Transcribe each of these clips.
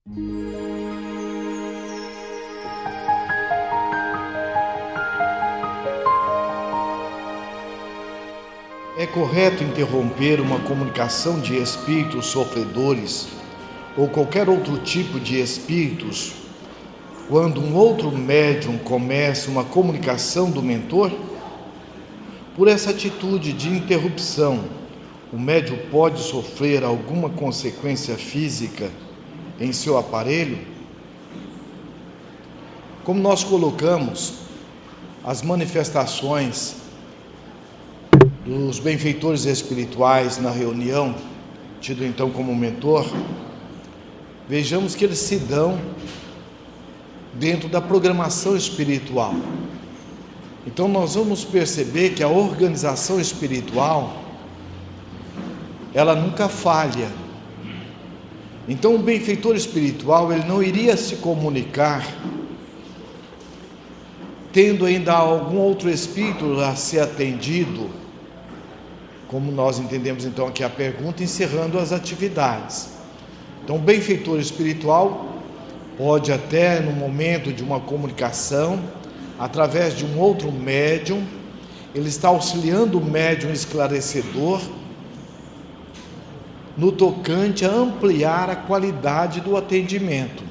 É correto interromper uma comunicação de espíritos sofredores ou qualquer outro tipo de espíritos quando um outro médium começa uma comunicação do mentor? Por essa atitude de interrupção, o médium pode sofrer alguma consequência física em seu aparelho? Como nós colocamos, as manifestações dos benfeitores espirituais na reunião, tido então como mentor, vejamos que eles se dão dentro da programação espiritual. Então nós vamos perceber que a organização espiritual, ela nunca falha. Então o benfeitor espiritual, ele não iria se comunicar tendo ainda algum outro espírito a ser atendido, como nós entendemos então aqui a pergunta, encerrando as atividades. Então o benfeitor espiritual pode até no momento de uma comunicação, através de um outro médium, ele está auxiliando o médium esclarecedor no tocante a ampliar a qualidade do atendimento.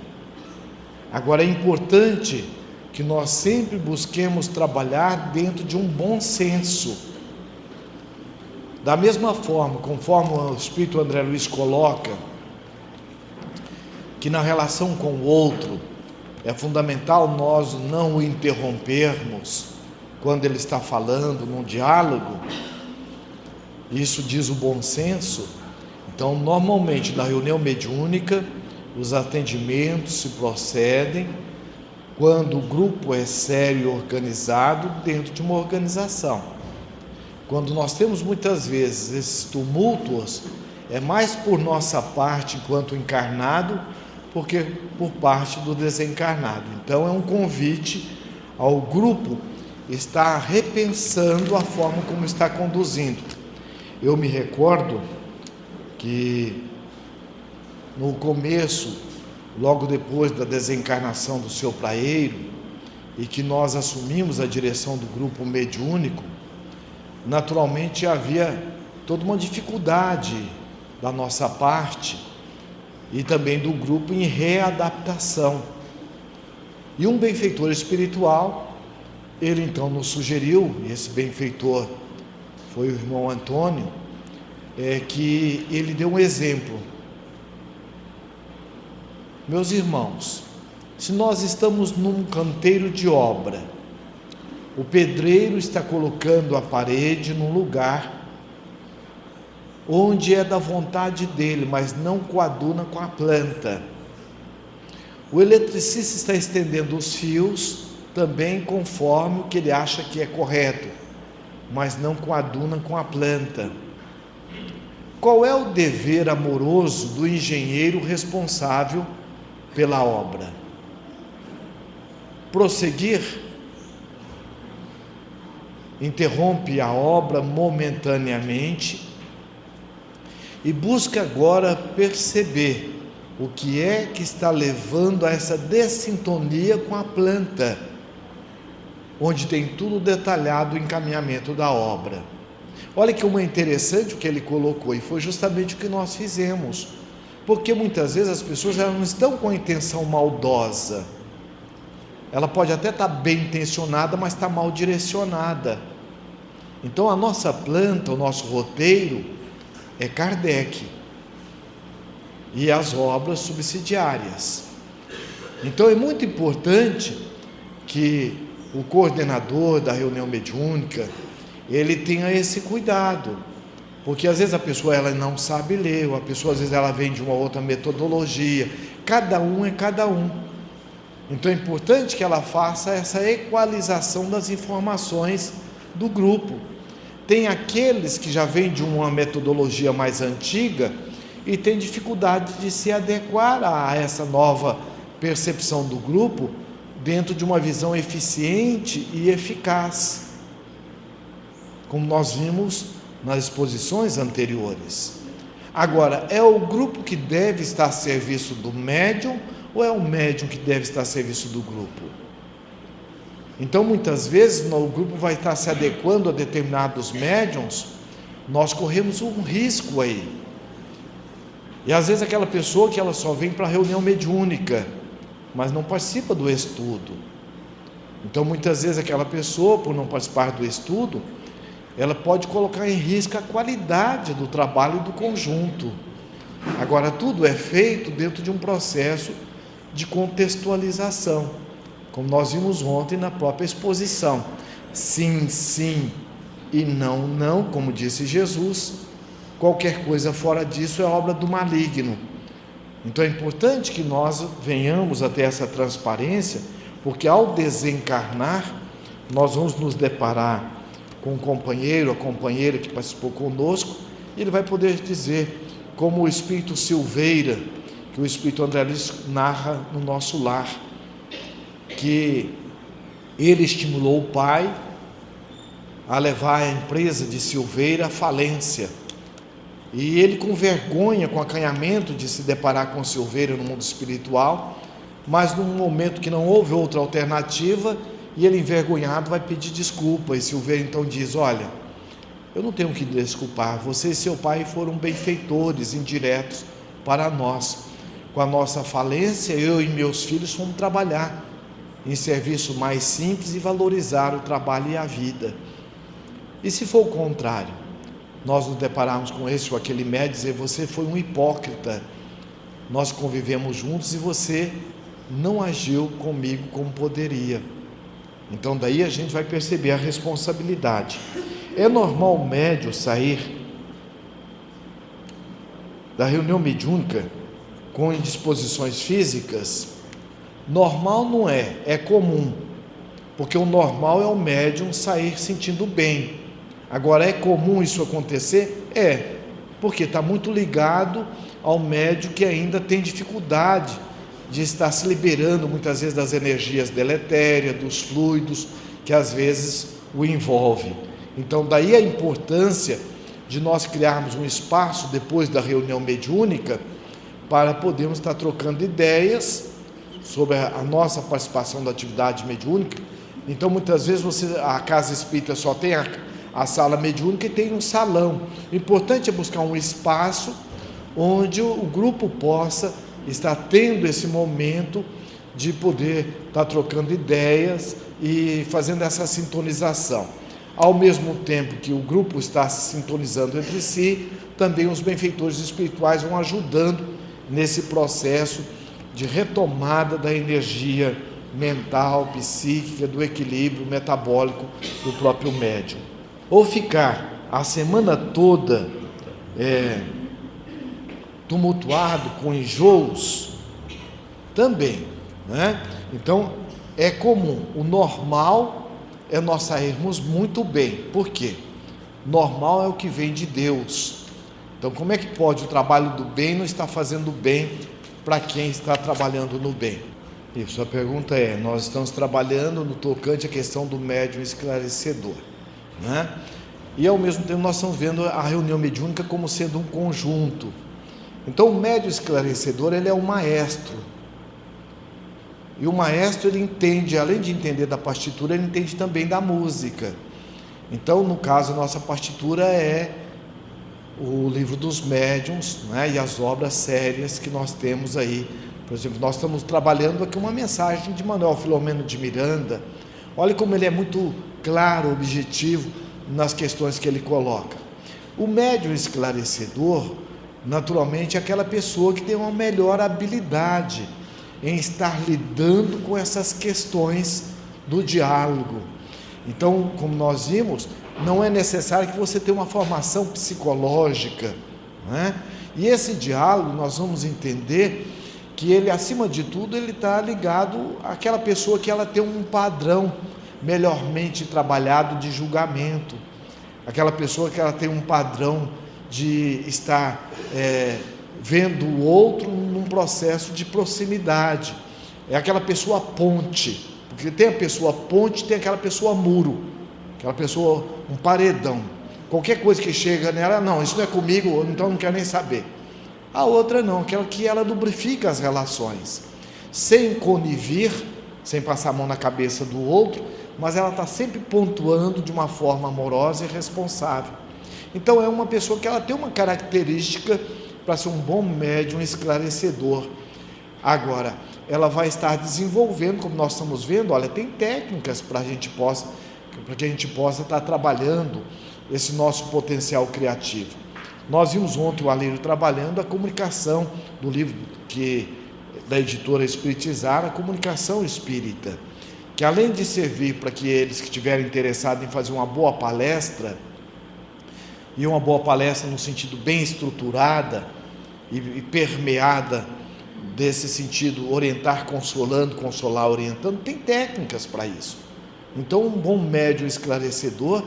Agora é importante que nós sempre busquemos trabalhar dentro de um bom senso. Da mesma forma, conforme o Espírito André Luiz coloca, que na relação com o outro é fundamental nós não o interrompermos quando ele está falando num diálogo, isso diz o bom senso. Então, normalmente na reunião mediúnica, os atendimentos se procedem quando o grupo é sério e organizado dentro de uma organização. Quando nós temos muitas vezes esses tumultos, é mais por nossa parte enquanto encarnado, porque por parte do desencarnado. Então é um convite ao grupo estar repensando a forma como está conduzindo. Eu me recordo que no começo, logo depois da desencarnação do seu praeiro, e que nós assumimos a direção do grupo mediúnico, naturalmente havia toda uma dificuldade da nossa parte e também do grupo em readaptação. E um benfeitor espiritual, ele então nos sugeriu, e esse benfeitor foi o irmão Antônio, que ele deu um exemplo. Meus irmãos, se nós estamos num canteiro de obra, o pedreiro está colocando a parede num lugar onde é da vontade dele, mas não coaduna com a planta. O eletricista está estendendo os fios também conforme o que ele acha que é correto, mas não coaduna com a planta. Qual é o dever amoroso do engenheiro responsável pela obra? Prosseguir? Interrompe a obra momentaneamente e busca agora perceber o que é que está levando a essa dessintonia com a planta, onde tem tudo detalhado o encaminhamento da obra. Olha que uma interessante o que ele colocou, e foi justamente o que nós fizemos, porque muitas vezes as pessoas elas não estão com a intenção maldosa, ela pode até estar bem intencionada, mas está mal direcionada. Então a nossa planta, o nosso roteiro é Kardec e as obras subsidiárias. Então é muito importante que o coordenador da reunião mediúnica, ele tenha esse cuidado, porque às vezes a pessoa ela não sabe ler, ou a pessoa às vezes ela vem de uma outra metodologia, cada um é cada um. Então é importante que ela faça essa equalização das informações do grupo. Tem aqueles que já vêm de uma metodologia mais antiga e tem dificuldade de se adequar a essa nova percepção do grupo dentro de uma visão eficiente e eficaz, como nós vimos nas exposições anteriores. Agora, é o grupo que deve estar a serviço do médium ou é o médium que deve estar a serviço do grupo? Então, muitas vezes, o grupo vai estar se adequando a determinados médiums, nós corremos um risco aí. E às vezes aquela pessoa que ela só vem para a reunião mediúnica, mas não participa do estudo. Então, muitas vezes aquela pessoa, por não participar do estudo, ela pode colocar em risco a qualidade do trabalho do conjunto. Agora, tudo é feito dentro de um processo de contextualização, como nós vimos ontem na própria exposição. Sim, sim, e não, não, como disse Jesus. Qualquer coisa fora disso é obra do maligno. Então é importante que nós venhamos a ter essa transparência, porque ao desencarnar, nós vamos nos deparar com um companheiro, a companheira que participou conosco, e ele vai poder dizer, como o Espírito Silveira, que o Espírito André Luiz narra no nosso lar, que ele estimulou o pai a levar a empresa de Silveira à falência, e ele com vergonha, com acanhamento de se deparar com Silveira no mundo espiritual, mas num momento que não houve outra alternativa, e ele envergonhado vai pedir desculpa, e Silveira então diz: olha, eu não tenho que desculpar, você e seu pai foram benfeitores indiretos para nós. Com a nossa falência, eu e meus filhos fomos trabalhar em serviço mais simples e valorizar o trabalho e a vida. E se for o contrário, nós nos depararmos com esse ou aquele médium, dizer: você foi um hipócrita, nós convivemos juntos e você não agiu comigo como poderia. Então daí a gente vai perceber a responsabilidade. É normal o médium sair da reunião mediúnica com indisposições físicas? Normal não é, é comum, porque o normal é o médium sair sentindo bem. Agora, é comum isso acontecer? É, porque está muito ligado ao médium que ainda tem dificuldade de estar se liberando muitas vezes das energias deletérias, dos fluidos que às vezes o envolvem. Então daí a importância de nós criarmos um espaço depois da reunião mediúnica para podermos estar trocando ideias sobre a nossa participação da atividade mediúnica. Então muitas vezes a casa espírita só tem a sala mediúnica e tem um salão. O importante é buscar um espaço onde o grupo possa estar tendo esse momento de poder estar trocando ideias e fazendo essa sintonização. Ao mesmo tempo que o grupo está se sintonizando entre si, também os benfeitores espirituais vão ajudando nesse processo de retomada da energia mental, psíquica, do equilíbrio metabólico do próprio médium. Ou ficar a semana toda tumultuado, com enjoos, também, né? Então é comum. O normal é nós sairmos muito bem. Por quê? Normal é o que vem de Deus. Então como é que pode o trabalho do bem não estar fazendo bem para quem está trabalhando no bem? Isso, a pergunta é: nós estamos trabalhando no tocante à questão do médium esclarecedor, né? E ao mesmo tempo nós estamos vendo a reunião mediúnica como sendo um conjunto. Então o médium esclarecedor, ele é um maestro, e o maestro, ele entende, além de entender da partitura, ele entende também da música. Então no caso a nossa partitura é o livro dos médiuns, né, e as obras sérias que nós temos aí. Por exemplo, nós estamos trabalhando aqui uma mensagem de Manuel Filomeno de Miranda. Olha como ele é muito claro, objetivo nas questões que ele coloca. O médium esclarecedor, naturalmente, é aquela pessoa que tem uma melhor habilidade em estar lidando com essas questões do diálogo. Então, como nós vimos, não é necessário que você tenha uma formação psicológica, né? E esse diálogo, nós vamos entender que ele, acima de tudo, ele está ligado àquela pessoa que ela tem um padrão melhormente trabalhado de julgamento, aquela pessoa que ela tem um padrão de estar vendo o outro num processo de proximidade. É aquela pessoa ponte, porque tem a pessoa ponte, tem aquela pessoa muro, aquela pessoa, um paredão. qualquer coisa que chega nela, não, isso não é comigo, então não quero nem saber. A outra não, aquela que ela lubrifica as relações, sem conivir, sem passar a mão na cabeça do outro, mas ela está sempre pontuando de uma forma amorosa e responsável. Então é uma pessoa que ela tem uma característica para ser um bom médium esclarecedor. Agora, ela vai estar desenvolvendo, como nós estamos vendo, olha, tem técnicas para que a gente possa estar trabalhando esse nosso potencial criativo. Nós vimos ontem o Aleiro trabalhando a comunicação do livro da editora Espiritizar, a comunicação espírita, que além de servir para que eles que estiverem interessados em fazer uma boa palestra, e uma boa palestra no sentido bem estruturada e permeada desse sentido, orientar consolando, consolar orientando, tem técnicas para isso. Então um bom médium esclarecedor,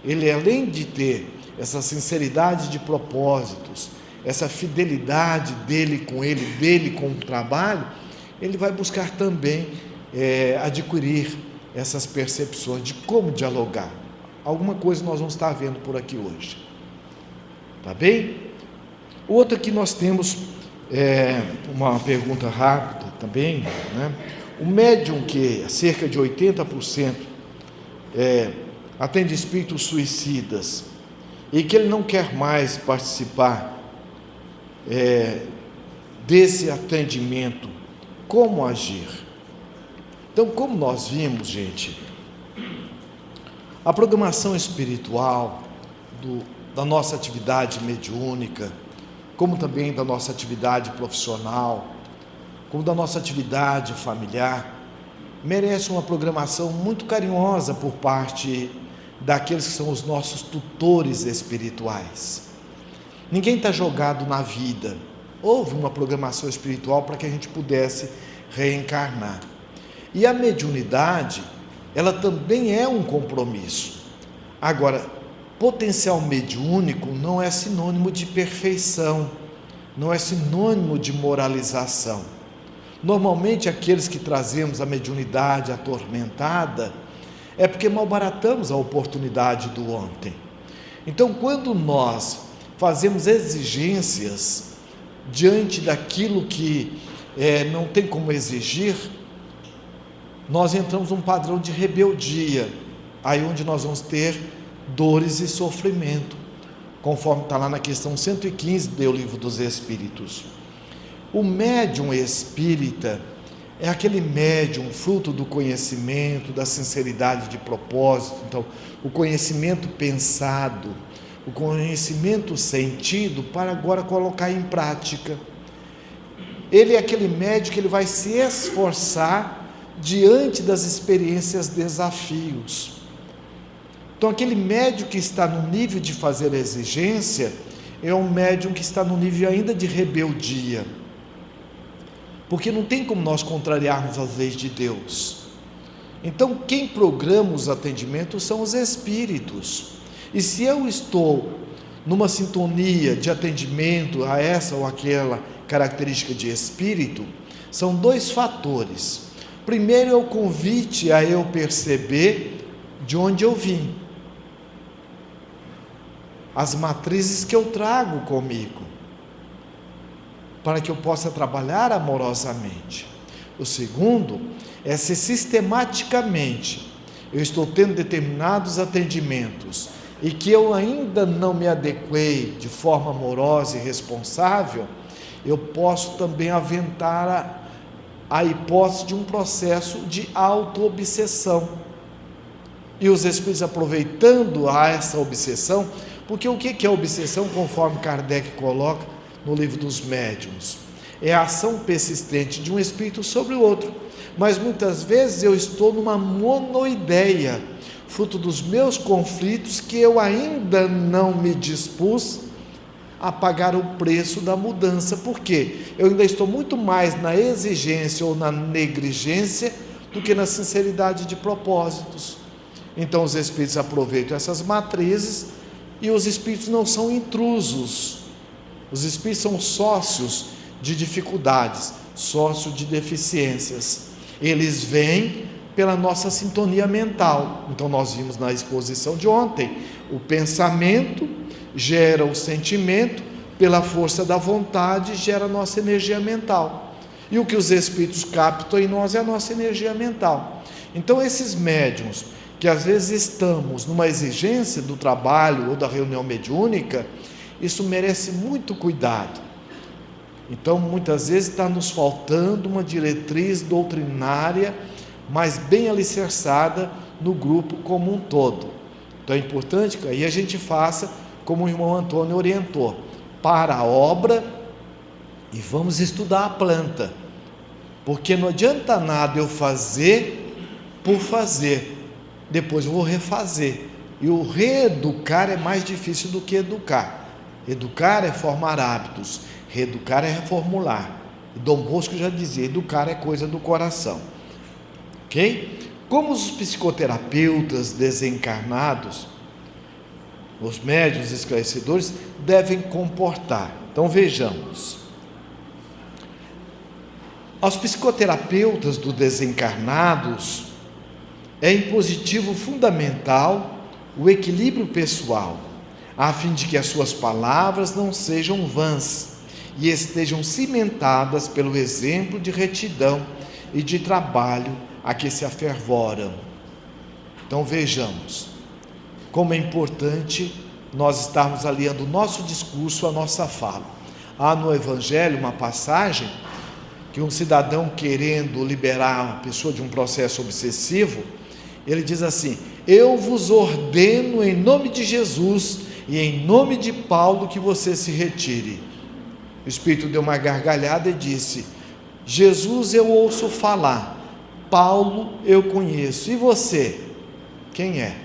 ele além de ter essa sinceridade de propósitos, essa fidelidade dele com o trabalho, ele vai buscar também adquirir essas percepções de como dialogar. Alguma coisa nós vamos estar vendo por aqui hoje, tá bem? Outra que nós temos uma pergunta rápida também, né? O médium que cerca de 80% atende espíritos suicidas e que ele não quer mais participar desse atendimento, como agir? Então, como nós vimos, gente, a programação espiritual da nossa atividade mediúnica, como também da nossa atividade profissional, como da nossa atividade familiar, merece uma programação muito carinhosa por parte daqueles que são os nossos tutores espirituais. Ninguém está jogado na vida. Houve uma programação espiritual para que a gente pudesse reencarnar. E a mediunidade, ela também é um compromisso. Agora, potencial mediúnico não é sinônimo de perfeição, não é sinônimo de moralização. Normalmente, aqueles que trazemos a mediunidade atormentada, é porque malbaratamos a oportunidade do ontem. Então, quando nós fazemos exigências diante daquilo que não tem como exigir, nós entramos num padrão de rebeldia, aí onde nós vamos ter dores e sofrimento, conforme está lá na questão 115 do Livro dos Espíritos. O médium espírita é aquele médium fruto do conhecimento, da sinceridade de propósito. Então, o conhecimento pensado, o conhecimento sentido para agora colocar em prática. Ele é aquele médium que ele vai se esforçar diante das experiências, desafios. Então, aquele médium que está no nível de fazer exigência é um médium que está no nível ainda de rebeldia, porque não tem como nós contrariarmos as leis de Deus. Então, quem programa os atendimentos são os espíritos. E se eu estou numa sintonia de atendimento a essa ou aquela característica de espírito, são dois fatores. Primeiro é o convite a eu perceber de onde eu vim, as matrizes que eu trago comigo, para que eu possa trabalhar amorosamente. O segundo é se sistematicamente eu estou tendo determinados atendimentos e que eu ainda não me adequei de forma amorosa e responsável, eu posso também aventar a hipótese de um processo de auto-obsessão. E os espíritos aproveitando a essa obsessão, porque o que é obsessão, conforme Kardec coloca no Livro dos Médiuns? É a ação persistente de um espírito sobre o outro, mas muitas vezes eu estou numa monoideia, fruto dos meus conflitos, que eu ainda não me dispus a pagar o preço da mudança, porque eu ainda estou muito mais na exigência ou na negligência do que na sinceridade de propósitos. Então os espíritos aproveitam essas matrizes, e os espíritos não são intrusos, os espíritos são sócios de dificuldades, sócios de deficiências. Eles vêm pela nossa sintonia mental. Então nós vimos na exposição de ontem, o pensamento gera o sentimento, pela força da vontade gera a nossa energia mental. E o que os espíritos captam em nós é a nossa energia mental. Então esses médiuns, que às vezes estamos numa exigência do trabalho ou da reunião mediúnica, isso merece muito cuidado. Então muitas vezes está nos faltando uma diretriz doutrinária mais bem alicerçada no grupo como um todo. Então é importante que aí a gente faça como o irmão Antônio orientou, para a obra e vamos estudar a planta, porque não adianta nada eu fazer por fazer, depois eu vou refazer, e o reeducar é mais difícil do que educar. Educar é formar hábitos, reeducar é reformular. Dom Bosco já dizia, educar é coisa do coração, ok? Como os psicoterapeutas desencarnados, os médiuns esclarecedores devem comportar. Então vejamos, aos psicoterapeutas dos desencarnados é impositivo fundamental o equilíbrio pessoal, a fim de que as suas palavras não sejam vãs e estejam cimentadas pelo exemplo de retidão e de trabalho a que se afervoram. Então vejamos como é importante nós estarmos alinhando o nosso discurso à nossa fala. Há no Evangelho uma passagem que um cidadão, querendo liberar a pessoa de um processo obsessivo, ele diz assim: eu vos ordeno em nome de Jesus e em nome de Paulo que você se retire. O Espírito deu uma gargalhada e disse: Jesus eu ouço falar, Paulo eu conheço, e você? Quem é?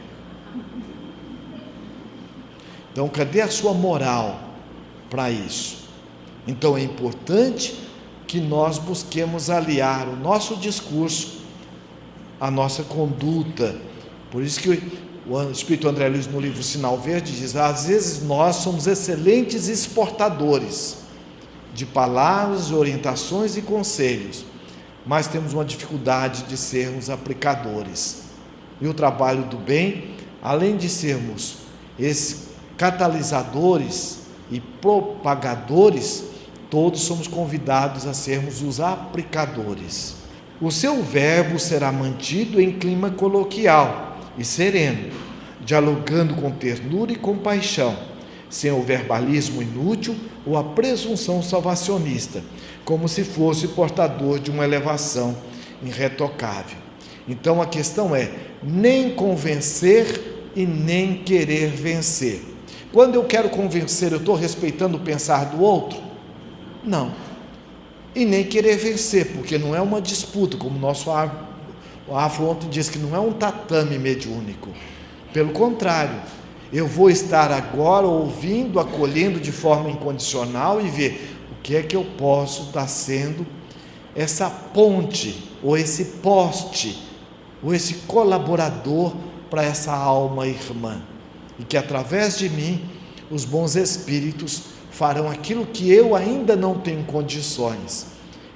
Então, cadê a sua moral para isso? Então, é importante que nós busquemos aliar o nosso discurso à nossa conduta. Por isso que o Espírito André Luiz, no livro Sinal Verde, diz: às vezes nós somos excelentes exportadores de palavras, de orientações e conselhos, mas temos uma dificuldade de sermos aplicadores. E o trabalho do bem, além de sermos esses catalisadores e propagadores, todos somos convidados a sermos os aplicadores. O seu verbo será mantido em clima coloquial e sereno, dialogando com ternura e compaixão, sem o verbalismo inútil ou a presunção salvacionista, como se fosse portador de uma elevação irretocável. Então a questão é nem convencer e nem querer vencer. Quando eu quero convencer, eu estou respeitando o pensar do outro? Não. E nem querer vencer, porque não é uma disputa, como o Afro ontem disse, que não é um tatame mediúnico. Pelo contrário, eu vou estar agora ouvindo, acolhendo de forma incondicional e ver o que é que eu posso estar sendo essa ponte, ou esse poste, ou esse colaborador para essa alma irmã. E que através de mim, os bons espíritos farão aquilo que eu ainda não tenho condições.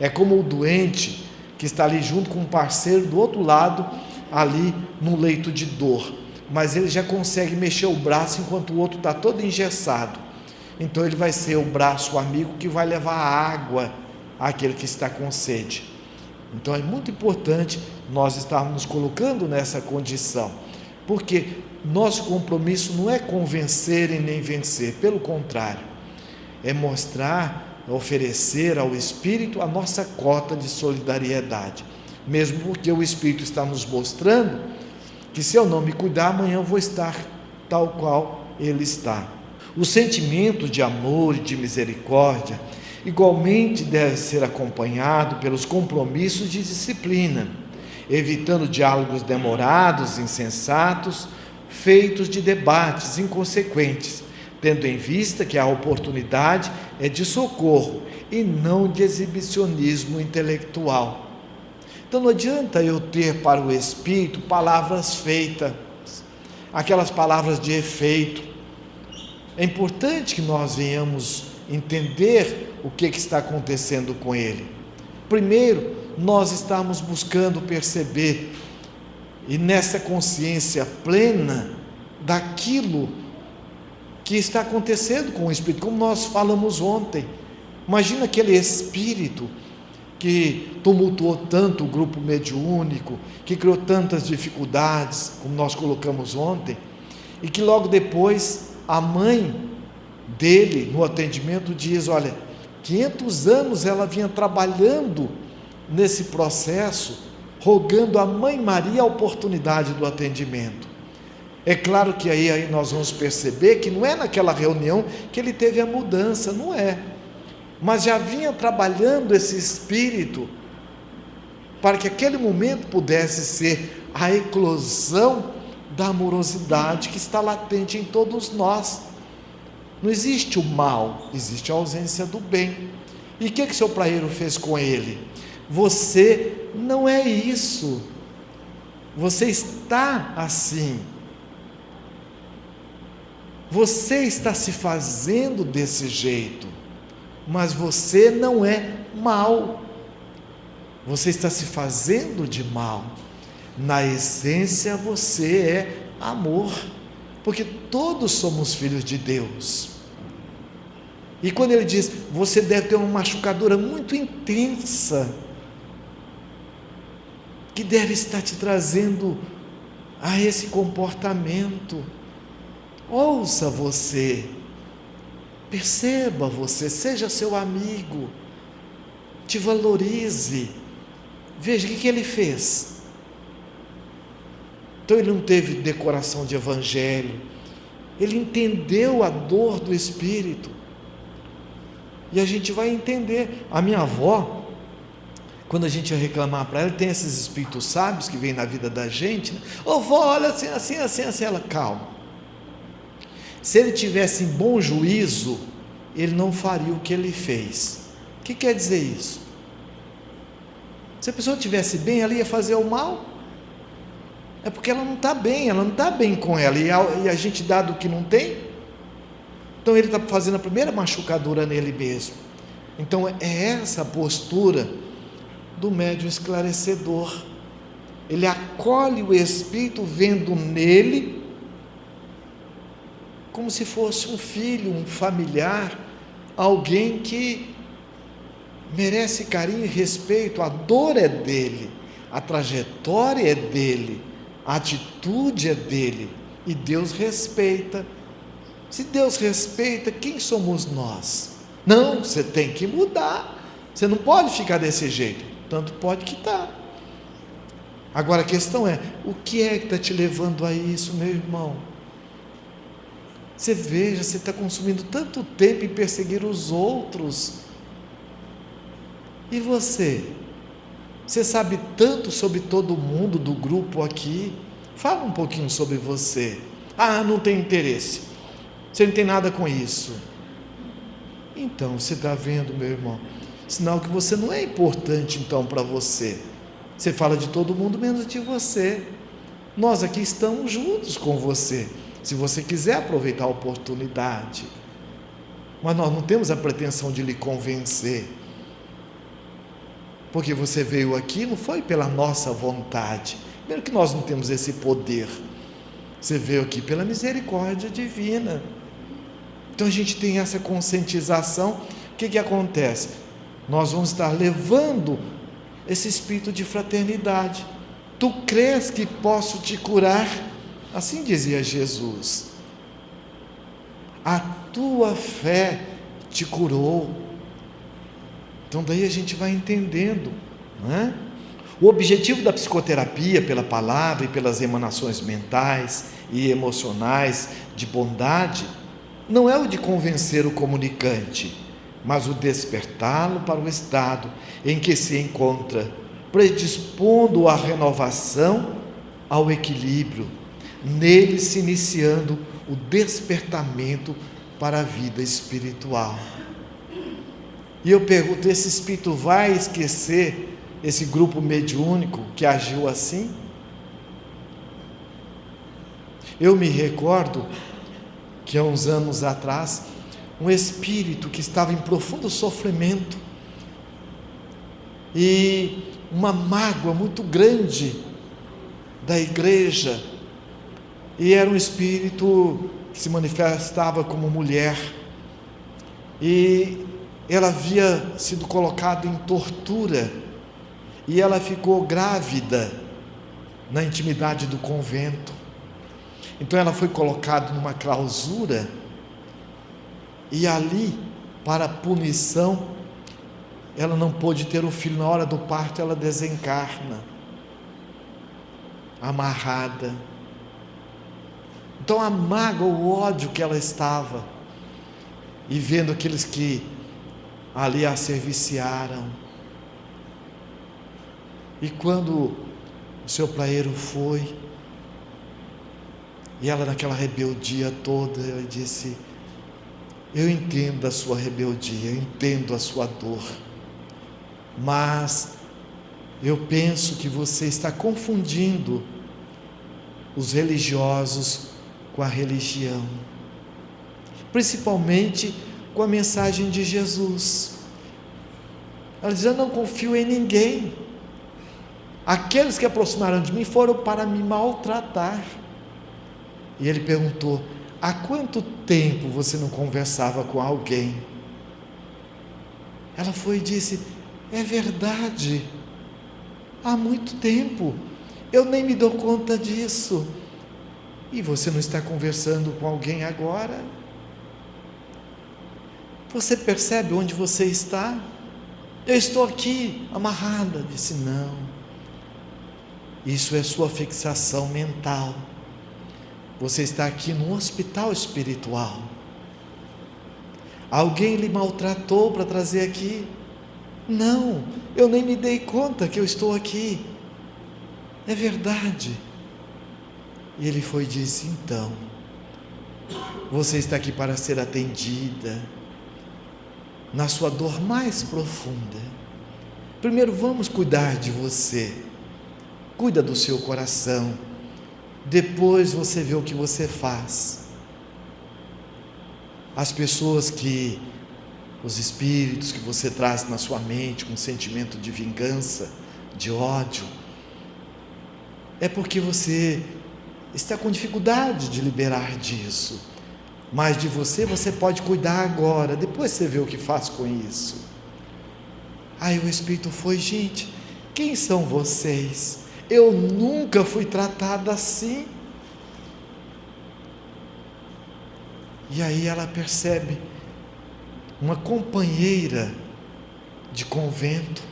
É como o doente que está ali junto com um parceiro do outro lado, ali no leito de dor, mas ele já consegue mexer o braço enquanto o outro está todo engessado. Então ele vai ser o braço amigo que vai levar água àquele que está com sede. Então é muito importante nós estarmos nos colocando nessa condição, porque nosso compromisso não é convencer e nem vencer, pelo contrário, é mostrar, oferecer ao Espírito a nossa cota de solidariedade, mesmo porque o Espírito está nos mostrando que se eu não me cuidar, amanhã eu vou estar tal qual ele está. O sentimento de amor e de misericórdia igualmente deve ser acompanhado pelos compromissos de disciplina, evitando diálogos demorados, insensatos, feitos de debates inconsequentes, tendo em vista que a oportunidade é de socorro e não de exibicionismo intelectual. Então não adianta eu ter para o Espírito palavras feitas, aquelas palavras de efeito. É importante que nós venhamos entender o que está acontecendo com ele. Primeiro, nós estamos buscando perceber e nessa consciência plena daquilo que está acontecendo com o Espírito, como nós falamos ontem. Imagina aquele espírito que tumultuou tanto o grupo mediúnico, que criou tantas dificuldades, como nós colocamos ontem, e que logo depois a mãe dele no atendimento diz: olha, 500 anos ela vinha trabalhando nesse processo, rogando a Mãe Maria a oportunidade do atendimento. É claro que aí nós vamos perceber que não é naquela reunião que ele teve a mudança, não é, mas já vinha trabalhando esse espírito para que aquele momento pudesse ser a eclosão da amorosidade que está latente em todos nós. Não existe o mal, existe a ausência do bem. E o que seu praieiro fez com ele? Você não é isso, você está assim, você está se fazendo desse jeito, mas você não é mal, você está se fazendo de mal. Na essência você é amor, porque todos somos filhos de Deus. E quando ele diz, você deve ter uma machucadura muito intensa, que deve estar te trazendo a esse comportamento. Ouça você, perceba você, seja seu amigo, te valorize. Veja o que ele fez. Então ele não teve decoração de evangelho, ele entendeu a dor do espírito, e a gente vai entender. A minha avó, quando a gente ia reclamar para ela, tem esses espíritos sábios que vêm na vida da gente, né? Ô vó, olha assim, ela, calma. Se ele tivesse em bom juízo, ele não faria o que ele fez. O que quer dizer isso? Se a pessoa estivesse bem, ela ia fazer o mal? É porque ela não está bem, com ela, e a gente dá do que não tem. Então ele está fazendo a primeira machucadura nele mesmo. Então é essa a postura do médium esclarecedor. Ele acolhe o espírito, vendo nele como se fosse um filho, um familiar, alguém que merece carinho e respeito. A dor é dele, a trajetória é dele, a atitude é dele, e Deus respeita. Se Deus respeita, quem somos nós? Não, você tem que mudar, você não pode ficar desse jeito. Tanto pode que está. Agora a questão é, o que é que está te levando a isso, meu irmão? Você veja, você está consumindo tanto tempo em perseguir os outros, e você sabe tanto sobre todo mundo do grupo aqui. Fala um pouquinho sobre você. Não tem interesse, você não tem nada com isso. Então você está vendo, meu irmão, sinal que você não é importante então para você. Você fala de todo mundo menos de você. Nós aqui estamos juntos com você, se você quiser aproveitar a oportunidade, mas nós não temos a pretensão de lhe convencer, porque você veio aqui não foi pela nossa vontade, primeiro que nós não temos esse poder, você veio aqui pela misericórdia divina. Então a gente tem essa conscientização. O que acontece? Nós vamos estar levando esse espírito de fraternidade. Tu crês que posso te curar? Assim dizia Jesus. A tua fé te curou. Então daí a gente vai entendendo, não é? O objetivo da psicoterapia, pela palavra e pelas emanações mentais e emocionais de bondade, não é o de convencer o comunicante, mas o despertá-lo para o estado em que se encontra, predispondo à renovação, ao equilíbrio, nele se iniciando o despertamento para a vida espiritual. E eu pergunto, esse espírito vai esquecer esse grupo mediúnico que agiu assim? Eu me recordo que há uns anos atrás, um espírito que estava em profundo sofrimento e uma mágoa muito grande da igreja, e era um espírito que se manifestava como mulher, e ela havia sido colocada em tortura, e ela ficou grávida na intimidade do convento. Então ela foi colocada numa clausura, e ali, para punição, ela não pôde ter o filho. Na hora do parto ela desencarna, amarrada. Então a mágoa, o ódio que ela estava, e vendo aqueles que ali a serviciaram, e quando o seu praeiro foi, e ela naquela rebeldia toda, ela disse: eu entendo a sua rebeldia, eu entendo a sua dor, mas eu penso que você está confundindo os religiosos com a religião, principalmente com a mensagem de Jesus. Ela diz: eu não confio em ninguém, aqueles que aproximaram de mim foram para me maltratar. E ele perguntou: há quanto tempo você não conversava com alguém? Ela foi e disse: é verdade, há muito tempo, eu nem me dou conta disso. E você não está conversando com alguém agora? Você percebe onde você está? Eu estou aqui amarrada. Disse: não, isso é sua fixação mental. Você está aqui num hospital espiritual. Alguém lhe maltratou para trazer aqui? Não, eu nem me dei conta que eu estou aqui. É verdade. E ele foi e disse: então, você está aqui para ser atendida na sua dor mais profunda. Primeiro vamos cuidar de você. Cuida do seu coração. Depois você vê o que você faz. As pessoas que, os espíritos que você traz na sua mente com sentimento de vingança, de ódio, é porque você está com dificuldade de liberar disso. Mas de você pode cuidar agora, depois você vê o que faz com isso. Aí o Espírito foi: gente, quem são vocês? Eu nunca fui tratada assim. E aí ela percebe uma companheira de convento,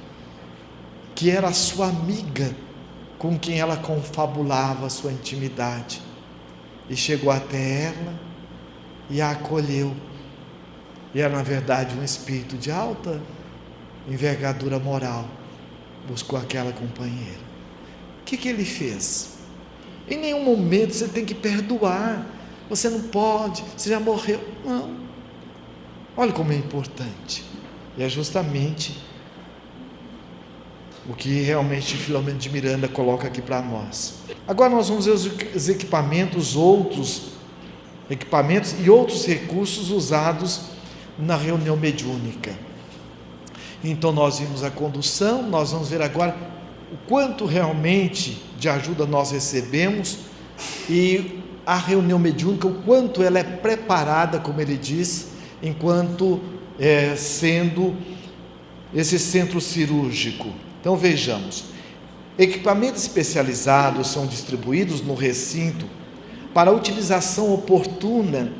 que era a sua amiga, com quem ela confabulava a sua intimidade, e chegou até ela e a acolheu. E era na verdade um espírito de alta envergadura moral, buscou aquela companheira. O que ele fez? Em nenhum momento você tem que perdoar, você não pode, você já morreu. Não. Olha como é importante. E é justamente o que realmente Filomeno de Miranda coloca aqui para nós. Agora nós vamos ver os equipamentos, outros equipamentos e outros recursos usados na reunião mediúnica. Então nós vimos a condução, nós vamos ver agora o quanto realmente de ajuda nós recebemos, e a reunião mediúnica, o quanto ela é preparada, como ele diz, enquanto sendo esse centro cirúrgico. Então vejamos, equipamentos especializados são distribuídos no recinto para utilização oportuna,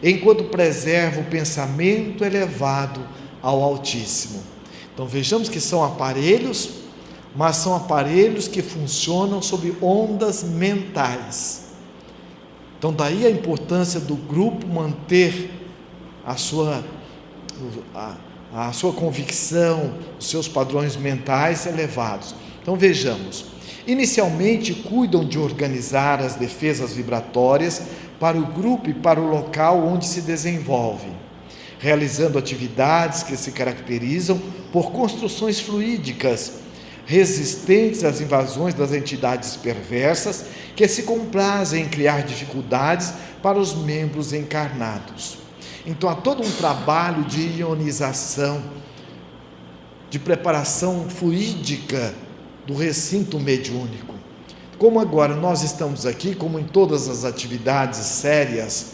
enquanto preserva o pensamento elevado ao Altíssimo. Então vejamos que são aparelhos, mas são aparelhos que funcionam sob ondas mentais. Então daí a importância do grupo manter a sua convicção, os seus padrões mentais elevados. Então vejamos, inicialmente cuidam de organizar as defesas vibratórias para o grupo e para o local onde se desenvolve, realizando atividades que se caracterizam por construções fluídicas, resistentes às invasões das entidades perversas que se comprazem em criar dificuldades para os membros encarnados. Então há todo um trabalho de ionização, de preparação fluídica do recinto mediúnico. como agora nós estamos aqui, como em todas as atividades sérias,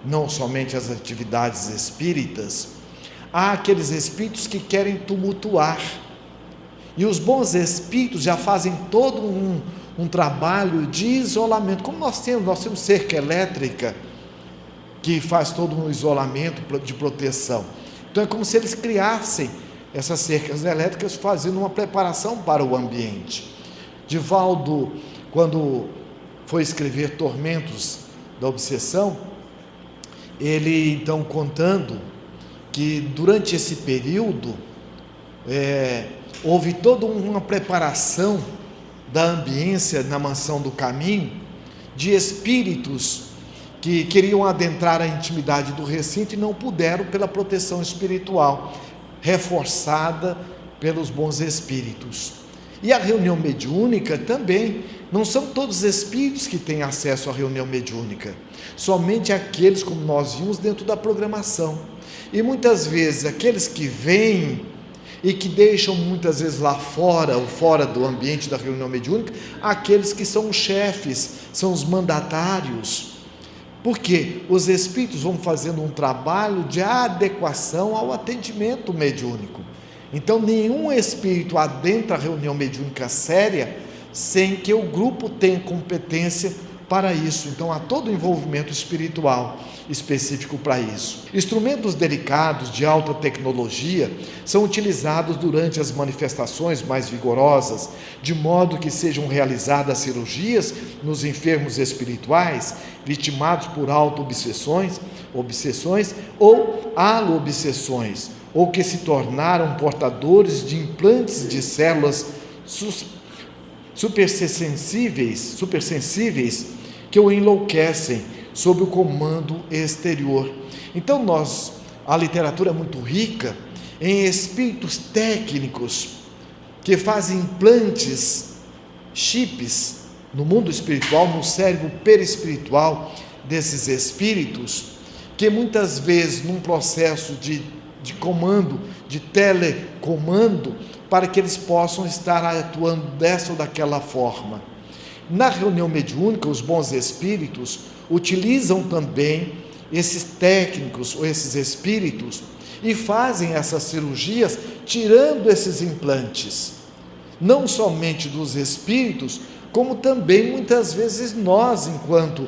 não somente as atividades espíritas, há aqueles espíritos que querem tumultuar, e os bons espíritos já fazem todo um trabalho de isolamento, como nós temos cerca elétrica, que faz todo um isolamento de proteção. Então é como se eles criassem essas cercas elétricas, fazendo uma preparação para o ambiente. Divaldo, quando foi escrever Tormentos da Obsessão, ele então contando que durante esse período houve toda uma preparação da ambiência na Mansão do Caminho, de espíritos que queriam adentrar a intimidade do recinto e não puderam pela proteção espiritual, reforçada pelos bons espíritos. E a reunião mediúnica também, não são todos os espíritos que têm acesso à reunião mediúnica, somente aqueles, como nós vimos, dentro da programação. E muitas vezes aqueles que vêm e que deixam muitas vezes lá fora, ou fora do ambiente da reunião mediúnica, aqueles que são os chefes, são os mandatários, porque os espíritos vão fazendo um trabalho de adequação ao atendimento mediúnico. Então nenhum espírito adentra a reunião mediúnica séria sem que o grupo tenha competência para isso. Então há todo o envolvimento espiritual específico para isso. Instrumentos delicados de alta tecnologia são utilizados durante as manifestações mais vigorosas, de modo que sejam realizadas cirurgias nos enfermos espirituais vitimados por auto-obsessões ou alo-obsessões, ou que se tornaram portadores de implantes de células supersensíveis que o enlouquecem sob o comando exterior. Então a literatura é muito rica em espíritos técnicos que fazem implantes, chips no mundo espiritual, no cérebro perispiritual desses espíritos, que muitas vezes num processo de comando, de telecomando, para que eles possam estar atuando dessa ou daquela forma. Na reunião mediúnica, os bons espíritos utilizam também esses técnicos ou esses espíritos e fazem essas cirurgias tirando esses implantes, não somente dos espíritos, como também muitas vezes nós, enquanto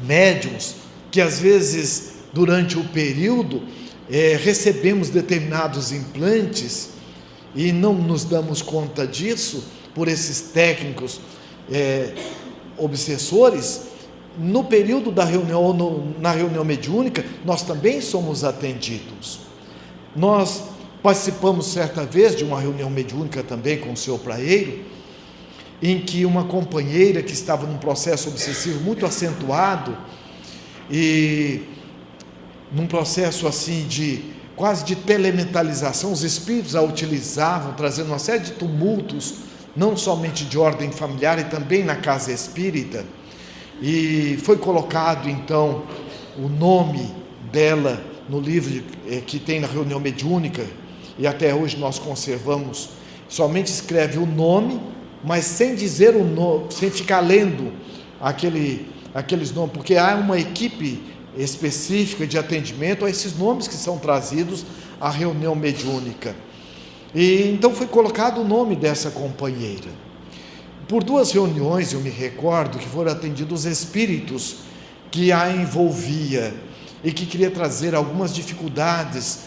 médiuns, que às vezes durante o período recebemos determinados implantes e não nos damos conta disso, por esses técnicos obsessores. No período da reunião ou na reunião mediúnica, nós também somos atendidos. Nós participamos certa vez de uma reunião mediúnica também com o senhor Praeiro, em que uma companheira que estava num processo obsessivo muito acentuado e num processo assim quase de telementalização, os espíritos a utilizavam, trazendo uma série de tumultos, não somente de ordem familiar, e também na casa espírita, e foi colocado então o nome dela no livro que tem na reunião mediúnica, e até hoje nós conservamos, somente escreve o nome, mas sem dizer o nome, sem ficar lendo aqueles nomes, porque há uma equipe específica de atendimento a esses nomes que são trazidos à reunião mediúnica. E então foi colocado o nome dessa companheira. Por 2 reuniões eu me recordo que foram atendidos espíritos que a envolvia e que queria trazer algumas dificuldades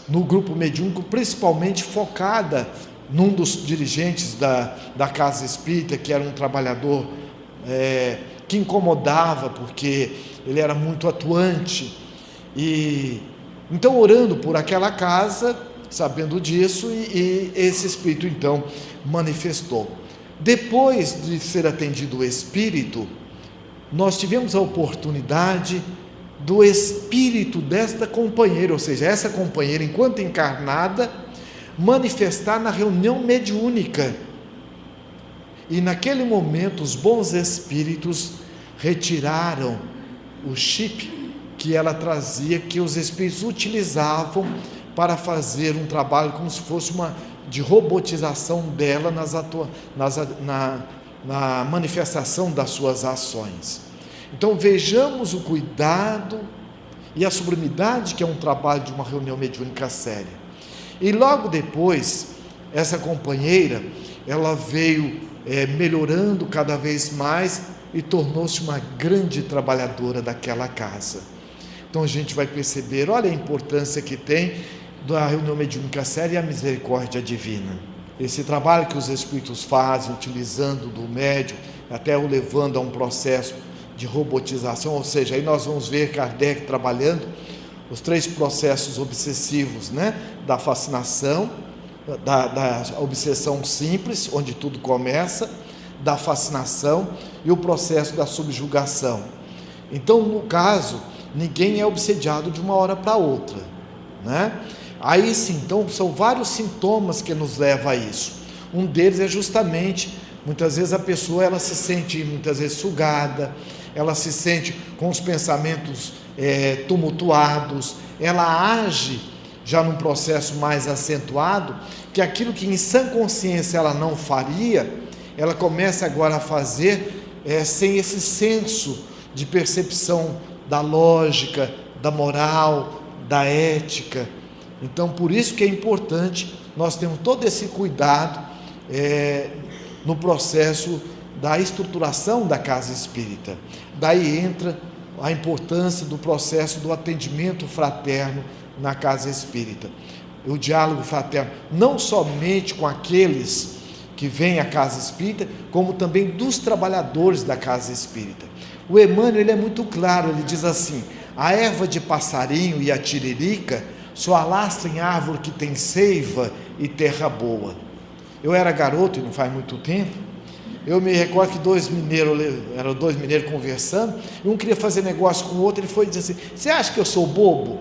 no grupo mediúnico, principalmente focada num dos dirigentes da casa espírita, que era um trabalhador que incomodava, porque ele era muito atuante. E então, orando por aquela casa, sabendo disso, e esse espírito então manifestou. Depois de ser atendido o espírito, nós tivemos a oportunidade do espírito desta companheira, ou seja, essa companheira, enquanto encarnada, manifestar na reunião mediúnica. E naquele momento os bons espíritos retiraram o chip que ela trazia, que os espíritos utilizavam para fazer um trabalho como se fosse de robotização dela na manifestação das suas ações. Então vejamos o cuidado e a sublimidade que é um trabalho de uma reunião mediúnica séria. E logo depois, essa companheira, ela veio melhorando cada vez mais e tornou-se uma grande trabalhadora daquela casa. Então a gente vai perceber, olha a importância que tem da reunião mediúnica séria e a misericórdia divina. Esse trabalho que os espíritos fazem, utilizando do médium, até o levando a um processo de robotização, ou seja, aí nós vamos ver Kardec trabalhando os 3 processos obsessivos, da fascinação, da obsessão simples, onde tudo começa, da fascinação e o processo da subjugação. Então, no caso, ninguém é obsediado de uma hora para outra, Aí sim, então, são vários sintomas que nos levam a isso. Um deles é justamente, muitas vezes a pessoa ela se sente muitas vezes sugada, ela se sente com os pensamentos tumultuados, ela age já num processo mais acentuado, que aquilo que em sã consciência ela não faria, ela começa agora a fazer sem esse senso de percepção da lógica, da moral, da ética. Então, por isso que é importante nós termos todo esse cuidado no processo da estruturação da casa espírita. Daí entra a importância do processo do atendimento fraterno na casa espírita. O diálogo fraterno, não somente com aqueles que vêm à casa espírita, como também dos trabalhadores da casa espírita. O Emmanuel ele é muito claro, ele diz assim: a erva de passarinho e a tiririca só alastra em árvore que tem seiva e terra boa. Eu era garoto, e não faz muito tempo, eu me recordo que eram dois mineiros conversando, e um queria fazer negócio com o outro, ele foi dizer assim: você acha que eu sou bobo?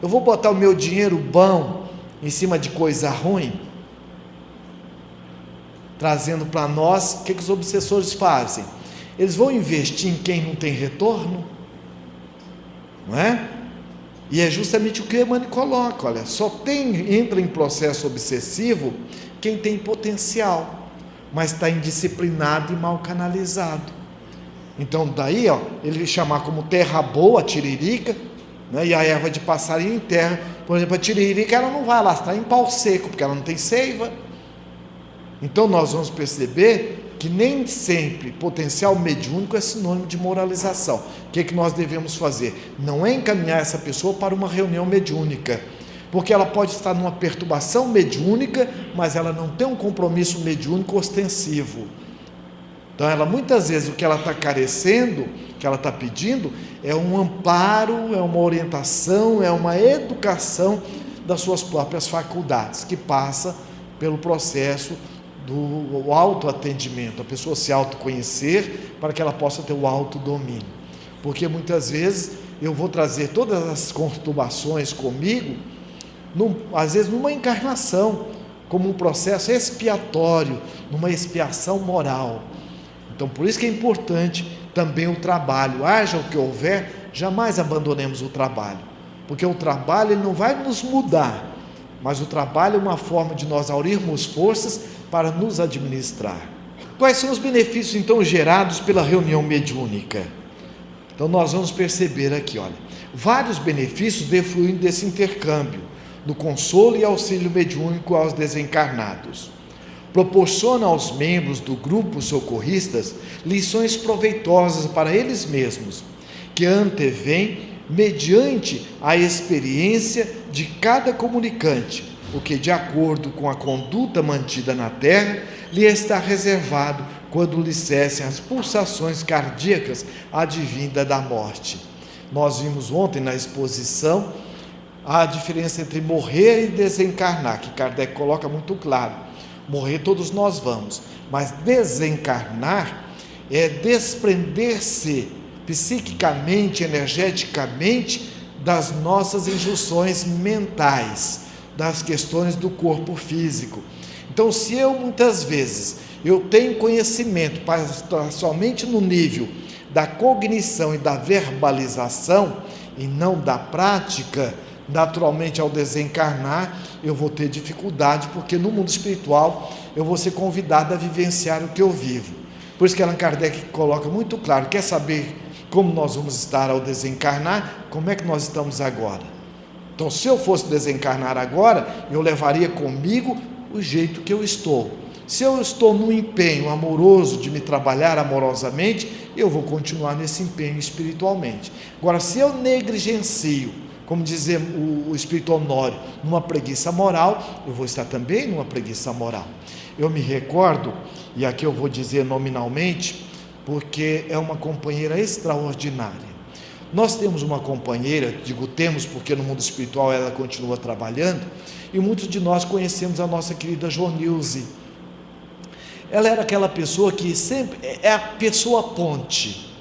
Eu vou botar o meu dinheiro bom em cima de coisa ruim? Trazendo para nós, o que os obsessores fazem? Eles vão investir em quem não tem retorno, não é? E é justamente o que o Emmanuel coloca, olha, só entra em processo obsessivo quem tem potencial, mas está indisciplinado e mal canalizado. Então daí, ele chamar como terra boa a tiririca, e a erva de passarinho em terra. Por exemplo, a tiririca ela não vai alastrar em pau seco, porque ela não tem seiva. Então nós vamos perceber que nem sempre potencial mediúnico é sinônimo de moralização. O que nós devemos fazer? Não é encaminhar essa pessoa para uma reunião mediúnica, porque ela pode estar numa perturbação mediúnica, mas ela não tem um compromisso mediúnico ostensivo. Então ela muitas vezes o que ela está carecendo, o que ela está pedindo, é um amparo, é uma orientação, é uma educação das suas próprias faculdades, que passa pelo processo do autoatendimento, a pessoa se autoconhecer para que ela possa ter o autodomínio. Porque muitas vezes eu vou trazer todas as conturbações comigo, às vezes numa encarnação, como um processo expiatório, numa expiação moral. Então por isso que é importante também o trabalho, haja o que houver, jamais abandonemos o trabalho, porque o trabalho ele não vai nos mudar, mas o trabalho é uma forma de nós aurirmos forças para nos administrar. Quais são os benefícios então gerados pela reunião mediúnica? Então nós vamos perceber aqui, olha, vários benefícios defluem desse intercâmbio, do consolo e auxílio mediúnico aos desencarnados. Proporciona aos membros do grupo socorristas lições proveitosas para eles mesmos, que antevêm mediante a experiência de cada comunicante, o que, de acordo com a conduta mantida na terra, lhe está reservado quando lhe cessem as pulsações cardíacas advinda da morte. Nós vimos ontem na exposição a diferença entre morrer e desencarnar, que Kardec coloca muito claro. Morrer todos nós vamos, mas desencarnar é desprender-se psiquicamente, energeticamente das nossas injunções mentais, das questões do corpo físico. Então, se eu muitas vezes eu tenho conhecimento para estar somente no nível da cognição e da verbalização e não da prática, Naturalmente, ao desencarnar, eu vou ter dificuldade, porque no mundo espiritual eu vou ser convidado a vivenciar o que eu vivo. Por isso que Allan Kardec coloca muito claro: quer saber como nós vamos estar ao desencarnar? Como é que nós estamos agora? Então, se eu fosse desencarnar agora, eu levaria comigo o jeito que eu estou. Se eu estou no empenho amoroso de me trabalhar amorosamente, eu vou continuar nesse empenho espiritualmente. Agora, se eu negligencio, como dizia o espírito Honório, numa preguiça moral, eu vou estar também numa preguiça moral. Eu me recordo, e aqui eu vou dizer nominalmente, porque é uma companheira extraordinária. Nós temos uma companheira, digo temos porque no mundo espiritual ela continua trabalhando, e muitos de nós conhecemos a nossa querida Jonilze. Ela era aquela pessoa que sempre é a pessoa ponte.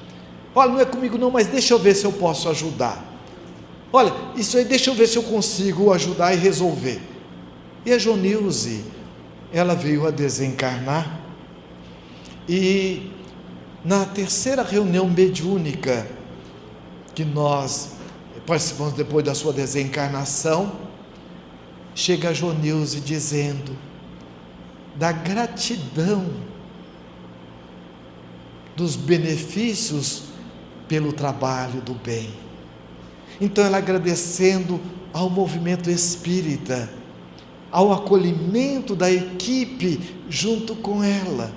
Olha, não é comigo não, mas deixa eu ver se eu posso ajudar. Olha, isso aí, deixa eu ver se eu consigo ajudar e resolver. E a Jonilze, ela veio a desencarnar, e na terceira reunião mediúnica que nós participamos depois da sua desencarnação, chega a Jonilze dizendo da gratidão dos benefícios pelo trabalho do bem. Então ela agradecendo ao movimento espírita, ao acolhimento da equipe junto com ela,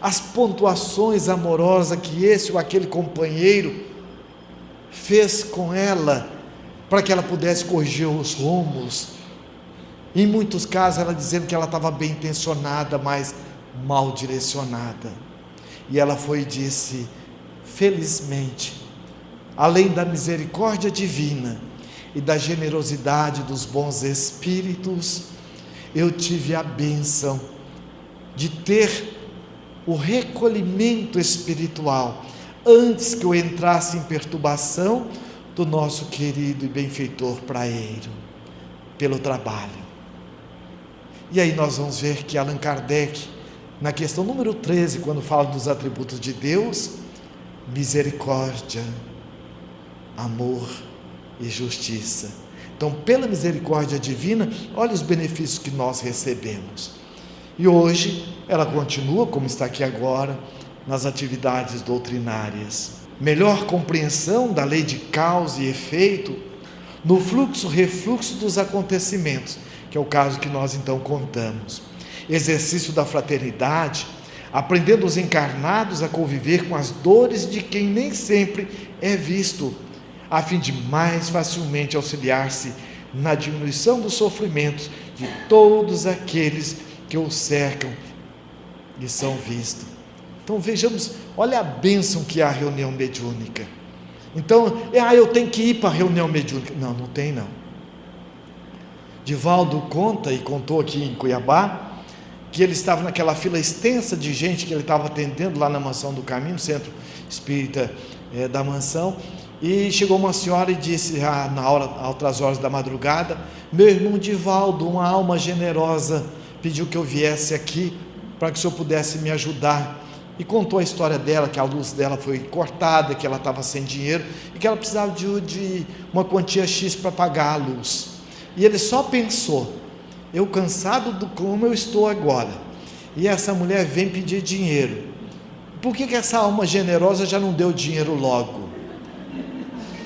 as pontuações amorosas que esse ou aquele companheiro fez com ela, para que ela pudesse corrigir os rumos. Em muitos casos ela dizendo que ela estava bem intencionada, mas mal direcionada. E ela foi e disse: felizmente, além da misericórdia divina e da generosidade dos bons espíritos, eu tive a bênção de ter o recolhimento espiritual, antes que eu entrasse em perturbação, do nosso querido e benfeitor praeiro, pelo trabalho. E aí nós vamos ver que Allan Kardec, na questão número 13, quando fala dos atributos de Deus, misericórdia, amor e justiça. Então, pela misericórdia divina, olha os benefícios que nós recebemos. E hoje ela continua, como está aqui agora, nas atividades doutrinárias. Melhor compreensão da lei de causa e efeito no fluxo-refluxo dos acontecimentos, que é o caso que nós então contamos. Exercício da fraternidade, aprendendo os encarnados a conviver com as dores de quem nem sempre é visto, a fim de mais facilmente auxiliar-se na diminuição dos sofrimentos de todos aqueles que o cercam e são vistos. Então vejamos, olha a bênção que é a reunião mediúnica. Então, eu tenho que ir para a reunião mediúnica. Não, não tem não. Divaldo conta, e contou aqui em Cuiabá, que ele estava naquela fila extensa de gente que ele estava atendendo lá na Mansão do Caminho, centro espírita da Mansão, e chegou uma senhora e disse, altas horas da madrugada: meu irmão Divaldo, uma alma generosa, pediu que eu viesse aqui para que o senhor pudesse me ajudar. E contou a história dela, que a luz dela foi cortada, que ela estava sem dinheiro e que ela precisava de uma quantia X para pagar a luz. E ele só pensou: eu cansado do como eu estou agora, e essa mulher vem pedir dinheiro, por que essa alma generosa já não deu dinheiro logo?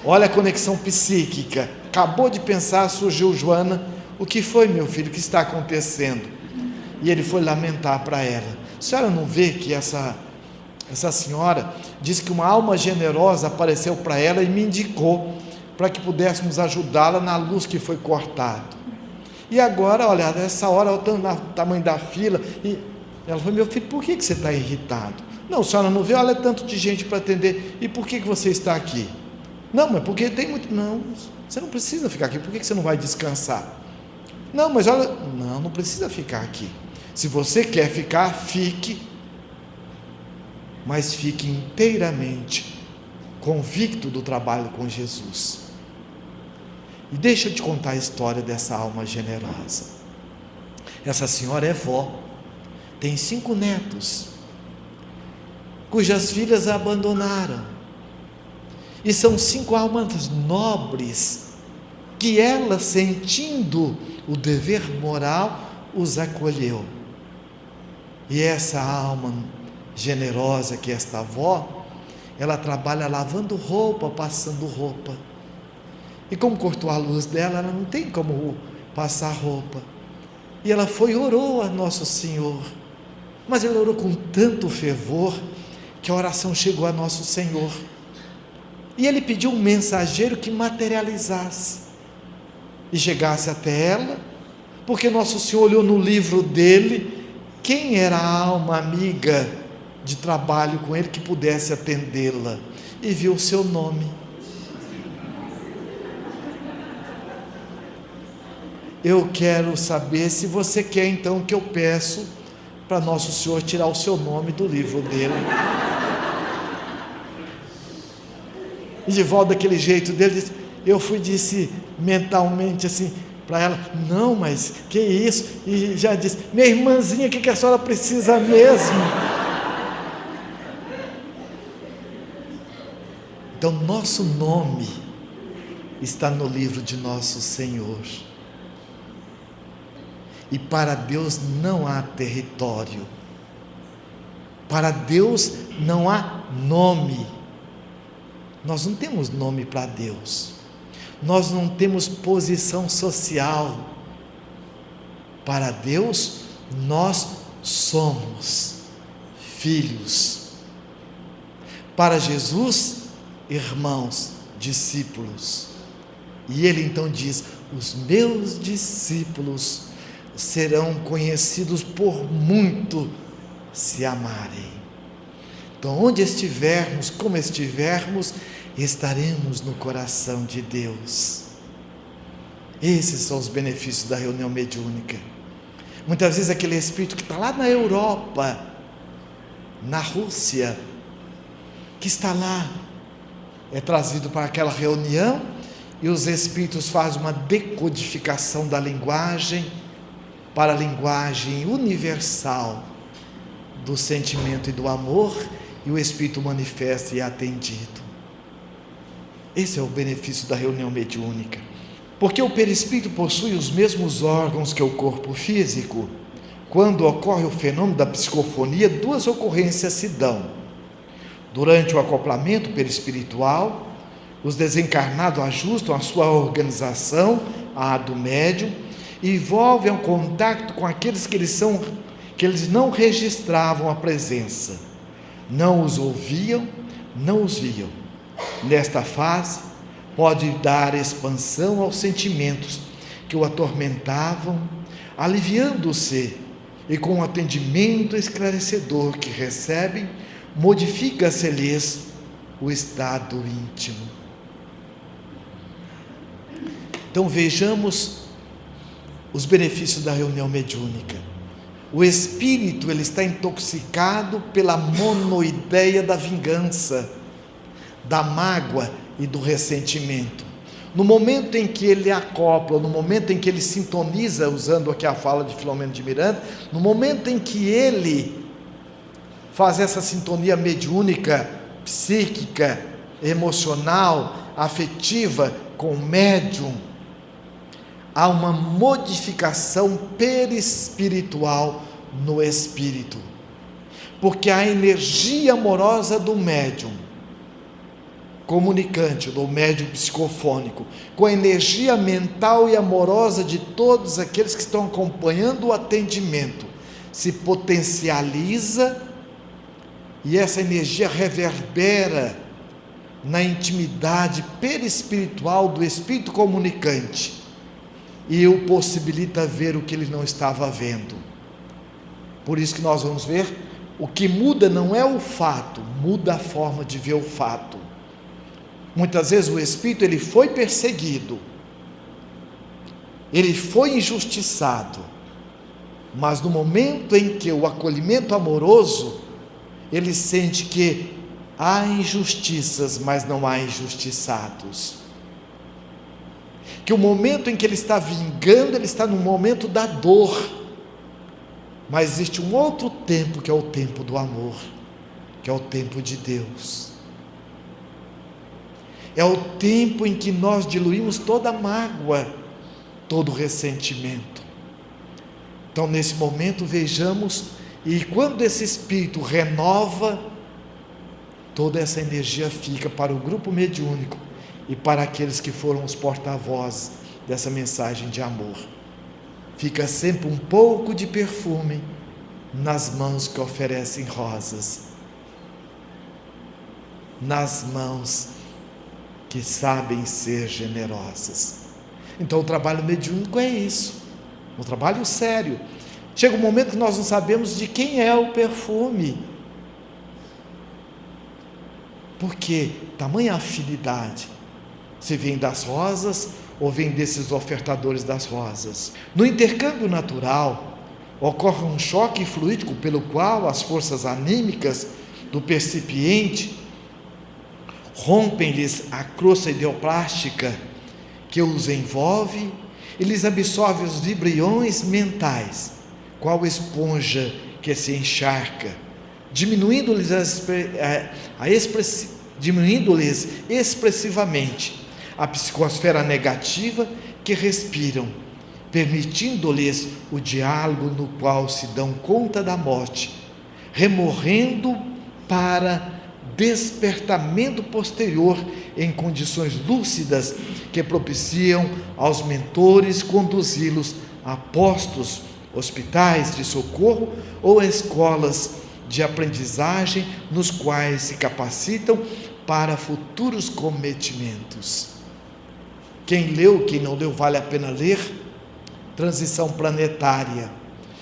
Olha a conexão psíquica. Acabou de pensar, surgiu Joana: o que foi, meu filho, o que está acontecendo? E ele foi lamentar para ela. A senhora não vê que essa senhora disse que uma alma generosa apareceu para ela e me indicou para que pudéssemos ajudá-la na luz que foi cortada. E agora, olha, nessa hora, olha o tamanho da fila. E ela falou: meu filho, por que você está irritado? Não, a senhora não vê? Olha, tanto de gente para atender. E por que você está aqui? Não, mas porque tem muito. Não, você não precisa ficar aqui. Por que você não vai descansar? Não, mas olha, não precisa ficar aqui. Se você quer ficar, fique, mas fique inteiramente convicto do trabalho com Jesus. E deixa eu te contar a história dessa alma generosa. Essa senhora é vó, tem 5 netos, cujas filhas a abandonaram, e são 5 almas nobres, que ela, sentindo o dever moral, os acolheu. E essa alma generosa que é esta avó, ela trabalha lavando roupa, passando roupa. E como cortou a luz dela, ela não tem como passar roupa. E ela foi e orou a Nosso Senhor. Mas ela orou com tanto fervor que a oração chegou a Nosso Senhor. E ele pediu um mensageiro que materializasse e chegasse até ela, porque Nosso Senhor olhou no livro dele quem era a alma amiga de trabalho com ele que pudesse atendê-la, e viu o seu nome. Eu quero saber se você quer então que eu peço para Nosso Senhor tirar o seu nome do livro dele. E de volta daquele jeito dele, eu disse mentalmente assim para ela: não, mas que isso? E já disse: minha irmãzinha, o que a senhora precisa mesmo? Então nosso nome está no livro de Nosso Senhor. E para Deus não há território, para Deus não há nome. Nós não temos nome para Deus, nós não temos posição social. Para Deus nós somos filhos. Para Jesus, irmãos, discípulos. E ele então diz: os meus discípulos serão conhecidos por muito se amarem. Então, onde estivermos, como estivermos, estaremos no coração de Deus. Esses são os benefícios da reunião mediúnica. Muitas vezes aquele espírito que está lá na Europa, na Rússia, que está lá, é trazido para aquela reunião, e os espíritos fazem uma decodificação da linguagem para a linguagem universal do sentimento e do amor, e o espírito manifesta e é atendido. Esse é o benefício da reunião mediúnica. Porque o perispírito possui os mesmos órgãos que o corpo físico. Quando ocorre o fenômeno da psicofonia, duas ocorrências se dão. Durante o acoplamento perispiritual, os desencarnados ajustam a sua organização à do médium e envolvem o contato com aqueles que eles não registravam a presença, não os ouviam, não os viam. Nesta fase, pode dar expansão aos sentimentos que o atormentavam, aliviando-se, e com o atendimento esclarecedor que recebem, modifica-se-lhes o estado íntimo. Então vejamos os benefícios da reunião mediúnica. O espírito, ele está intoxicado pela monoideia da vingança, da mágoa e do ressentimento. No momento em que ele acopla, no momento em que ele sintoniza, usando aqui a fala de Filomeno de Miranda, no momento em que ele faz essa sintonia mediúnica, psíquica, emocional, afetiva com o médium, há uma modificação perispiritual no espírito, porque a energia amorosa do médium comunicante, do médium psicofônico, com a energia mental e amorosa de todos aqueles que estão acompanhando o atendimento, se potencializa, e essa energia reverbera na intimidade perispiritual do espírito comunicante, e o possibilita ver o que ele não estava vendo. Por isso que nós vamos ver, o que muda não é o fato, muda a forma de ver o fato. Muitas vezes o espírito, ele foi perseguido, ele foi injustiçado, mas no momento em que o acolhimento amoroso, ele sente que há injustiças, mas não há injustiçados. Que o momento em que ele está vingando, ele está no momento da dor, mas existe um outro tempo, que é o tempo do amor, que é o tempo de Deus. é o tempo em que nós diluímos toda mágoa, todo ressentimento. Então, nesse momento, vejamos, e quando esse Espírito renova, toda essa energia fica para o grupo mediúnico e para aqueles que foram os porta-vozes dessa mensagem de amor. Fica sempre um pouco de perfume nas mãos que oferecem rosas, nas mãos que sabem ser generosas. Então o trabalho mediúnico é isso, um trabalho sério. Chega um momento que nós não sabemos de quem é o perfume, porque tamanha afinidade, se vem das rosas ou vem desses ofertadores das rosas. No intercâmbio natural, ocorre um choque fluídico pelo qual as forças anímicas do percipiente rompem-lhes a crosta ideoplástica que os envolve e lhes absorve os vibriões mentais, qual esponja que se encharca, diminuindo-lhes expressivamente a psicosfera negativa que respiram, permitindo-lhes o diálogo no qual se dão conta da morte, remorrendo para despertamento posterior em condições lúcidas que propiciam aos mentores conduzi-los a postos, hospitais de socorro ou escolas de aprendizagem nos quais se capacitam para futuros cometimentos. Quem leu, quem não leu, vale a pena ler. Transição planetária.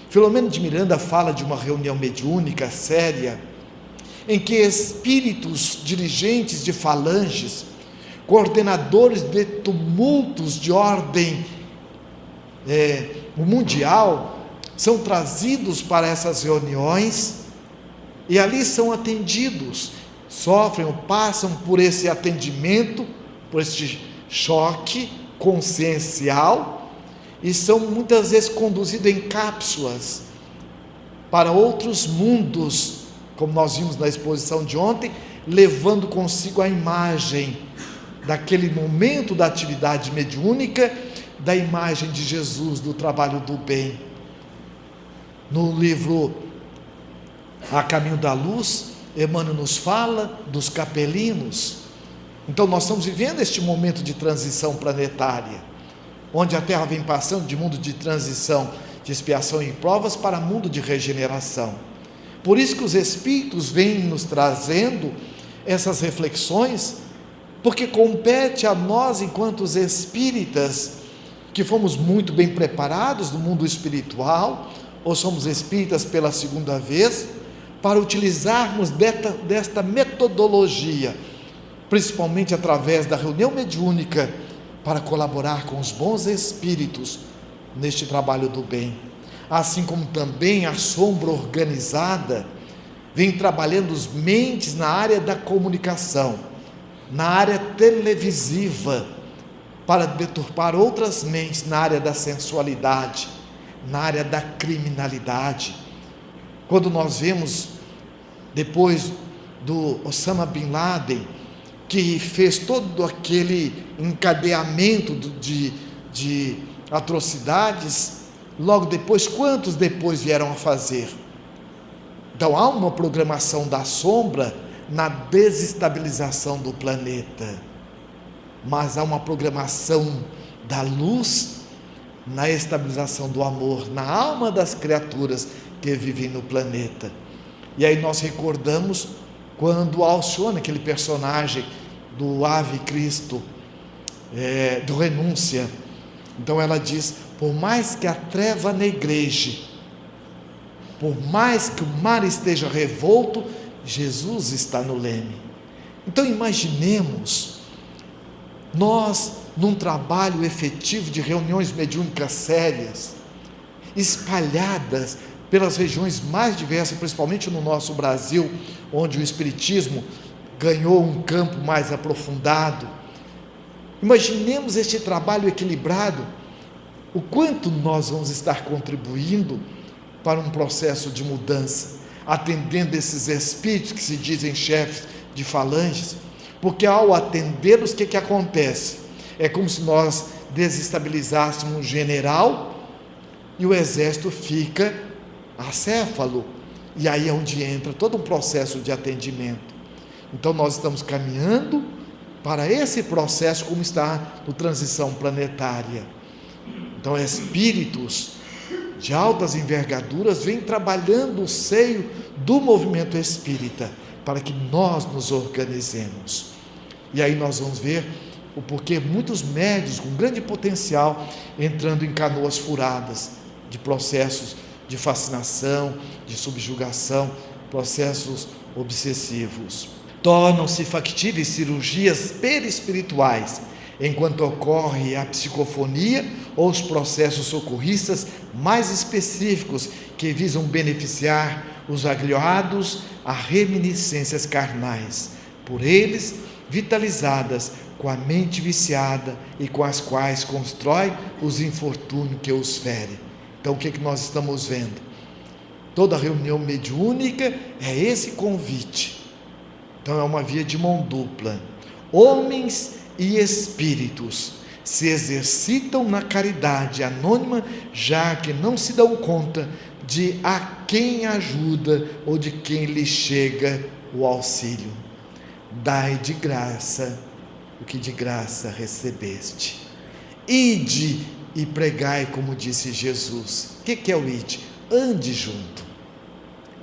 Filomeno de Miranda fala de uma reunião mediúnica séria, em que espíritos dirigentes de falanges, coordenadores de tumultos de ordem mundial, são trazidos para essas reuniões e ali são atendidos, sofrem ou passam por esse atendimento, por este choque consciencial, e são muitas vezes conduzidos em cápsulas para outros mundos, como nós vimos na exposição de ontem, levando consigo a imagem daquele momento da atividade mediúnica, da imagem de Jesus, do trabalho do bem. No livro A Caminho da Luz, Emmanuel nos fala dos capelinos. Então nós estamos vivendo este momento de transição planetária, onde a Terra vem passando de mundo de transição, de expiação e provas, para mundo de regeneração. Por isso que os Espíritos vêm nos trazendo essas reflexões, porque compete a nós, enquanto os espíritas, que fomos muito bem preparados no mundo espiritual, ou somos espíritas pela segunda vez, para utilizarmos desta metodologia, principalmente através da reunião mediúnica, para colaborar com os bons espíritos neste trabalho do bem. Assim como também a sombra organizada vem trabalhando os mentes na área da comunicação, na área televisiva, para deturpar outras mentes na área da sensualidade, na área da criminalidade. Quando nós vemos, depois do Osama Bin Laden, que fez todo aquele encadeamento de atrocidades, logo depois, quantos depois vieram a fazer? Então há uma programação da sombra na desestabilização do planeta, mas há uma programação da luz na estabilização do amor, na alma das criaturas que vivem no planeta. E aí nós recordamos quando Alcione, aquele personagem do Ave Cristo, do Renúncia, então ela diz: por mais que a treva negreje, por mais que o mar esteja revolto, Jesus está no leme. Então imaginemos, nós num trabalho efetivo de reuniões mediúnicas sérias, espalhadas pelas regiões mais diversas, principalmente no nosso Brasil, onde o Espiritismo ganhou um campo mais aprofundado. Imaginemos este trabalho equilibrado, o quanto nós vamos estar contribuindo para um processo de mudança, atendendo esses espíritos que se dizem chefes de falanges, porque ao atendê-los, o que acontece? É como se nós desestabilizássemos um general e o exército fica acéfalo, e aí é onde entra todo um processo de atendimento. Então nós estamos caminhando para esse processo, como está no transição planetária. Então espíritos de altas envergaduras vêm trabalhando o seio do movimento espírita, para que nós nos organizemos. E aí nós vamos ver o porquê muitos médiuns com grande potencial entrando em canoas furadas de processos de fascinação, de subjugação, processos obsessivos. Tornam-se factíveis cirurgias perispirituais, enquanto ocorre a psicofonia ou os processos socorristas mais específicos que visam beneficiar os agrilhoados a reminiscências carnais, por eles vitalizadas com a mente viciada e com as quais constrói os infortúnios que os fere. Então o que nós estamos vendo? Toda reunião mediúnica é esse convite. Então é uma via de mão dupla. Homens e espíritos se exercitam na caridade anônima, já que não se dão conta de a quem ajuda ou de quem lhe chega o auxílio. Dai de graça o que de graça recebeste. Ide e pregai, como disse Jesus. O que é o ide? Ande junto.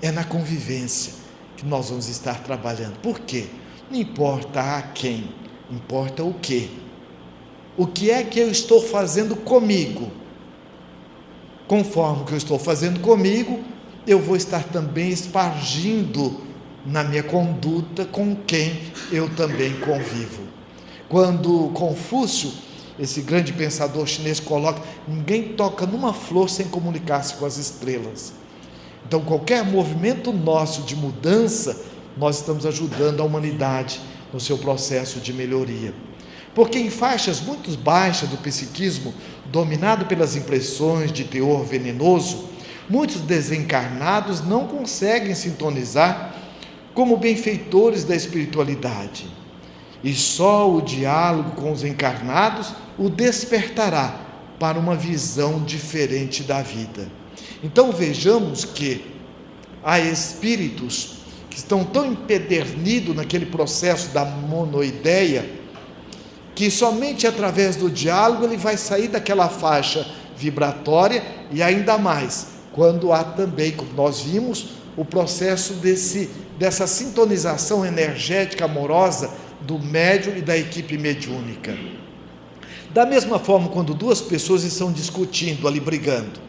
É na convivência que nós vamos estar trabalhando. Por quê? Não importa a quem, importa o quê. O que é que eu estou fazendo comigo? Conforme o que eu estou fazendo comigo, eu vou estar também espargindo na minha conduta com quem eu também convivo. Quando Confúcio, esse grande pensador chinês, coloca: ninguém toca numa flor sem comunicar-se com as estrelas. Então qualquer movimento nosso de mudança, nós estamos ajudando a humanidade no seu processo de melhoria. Porque em faixas muito baixas do psiquismo, dominado pelas impressões de teor venenoso, muitos desencarnados não conseguem sintonizar como benfeitores da espiritualidade. E só o diálogo com os encarnados o despertará para uma visão diferente da vida. Então vejamos que há espíritos que estão tão empedernidos naquele processo da monoideia, que somente através do diálogo ele vai sair daquela faixa vibratória, e ainda mais quando há também, como nós vimos, o processo dessa sintonização energética amorosa do médium e da equipe mediúnica. Da mesma forma, quando duas pessoas estão discutindo ali, brigando,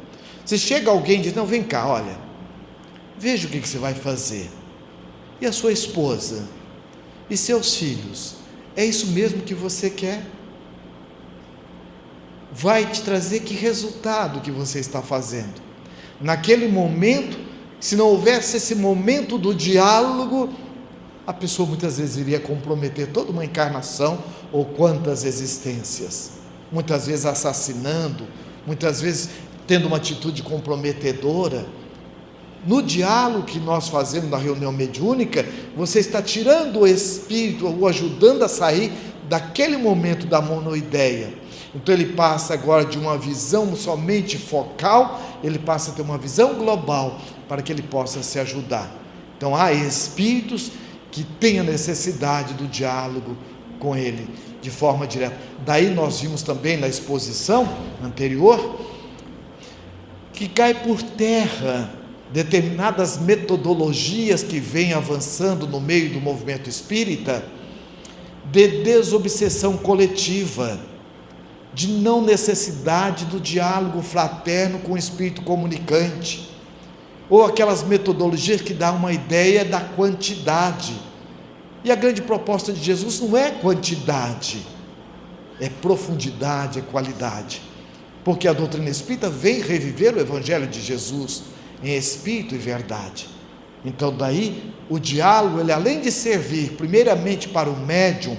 se chega alguém e diz: não, vem cá, olha, veja o que você vai fazer. E a sua esposa? E seus filhos? É isso mesmo que você quer? Vai te trazer que resultado que você está fazendo? Naquele momento, se não houvesse esse momento do diálogo, a pessoa muitas vezes iria comprometer toda uma encarnação ou quantas existências, muitas vezes assassinando, muitas vezes tendo uma atitude comprometedora. No diálogo que nós fazemos na reunião mediúnica, você está tirando o espírito, ou ajudando a sair daquele momento da monoideia. Então ele passa agora de uma visão somente focal, ele passa a ter uma visão global, para que ele possa se ajudar. Então há espíritos que têm a necessidade do diálogo com ele, de forma direta. Daí nós vimos também na exposição anterior, que cai por terra determinadas metodologias que vêm avançando no meio do movimento espírita, de desobsessão coletiva, de não necessidade do diálogo fraterno com o espírito comunicante, ou aquelas metodologias que dão uma ideia da quantidade. E a grande proposta de Jesus não é quantidade, é profundidade, é qualidade, porque a doutrina espírita vem reviver o Evangelho de Jesus em espírito e verdade. Então daí o diálogo, ele além de servir primeiramente para o médium,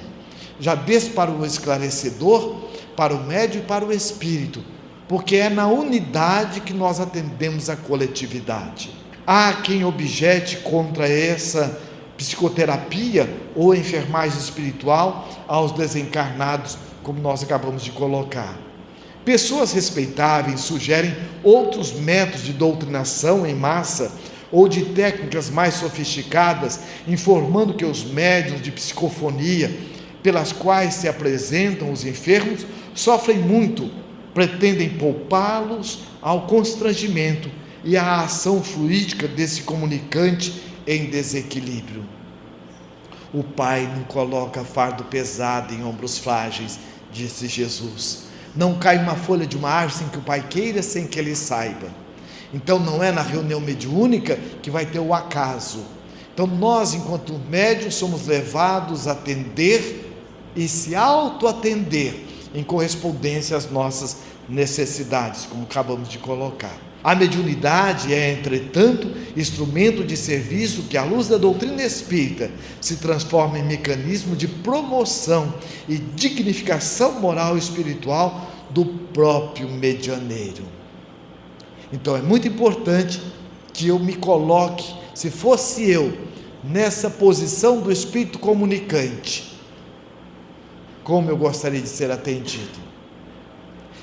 já desce para o esclarecedor, para o médium e para o espírito, porque é na unidade que nós atendemos a coletividade. Há quem objete contra essa psicoterapia ou enfermagem espiritual aos desencarnados, como nós acabamos de colocar. Pessoas respeitáveis sugerem outros métodos de doutrinação em massa ou de técnicas mais sofisticadas, informando que os médiuns de psicofonia, pelas quais se apresentam os enfermos, sofrem muito, pretendem poupá-los ao constrangimento e à ação fluídica desse comunicante em desequilíbrio. O Pai não coloca fardo pesado em ombros frágeis, disse Jesus. Não cai uma folha de uma árvore sem que o Pai queira, sem que Ele saiba. Então não é na reunião mediúnica que vai ter o acaso. Então nós, enquanto médiuns, somos levados a atender e se auto-atender em correspondência às nossas necessidades, como acabamos de colocar. A mediunidade é, entretanto, instrumento de serviço que, à luz da doutrina espírita, se transforma em mecanismo de promoção e dignificação moral e espiritual do próprio medianeiro. Então é muito importante que eu me coloque, se fosse eu, nessa posição do espírito comunicante, como eu gostaria de ser atendido.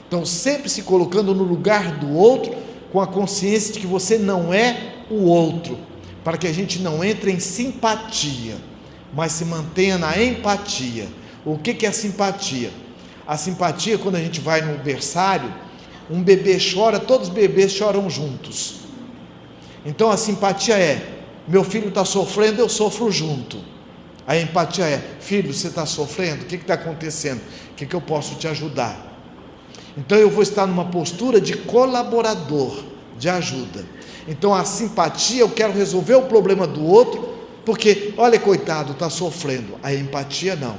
Então, sempre se colocando no lugar do outro, com a consciência de que você não é o outro, para que a gente não entre em simpatia, mas se mantenha na empatia. O que é a simpatia? A simpatia, quando a gente vai no berçário, um bebê chora, todos os bebês choram juntos. Então a simpatia é: meu filho está sofrendo, eu sofro junto. A empatia é: filho, você está sofrendo? O que está acontecendo? O que eu posso te ajudar? Então eu vou estar numa postura de colaborador, de ajuda. Então a simpatia, eu quero resolver o problema do outro, porque, olha, coitado, está sofrendo. A empatia não.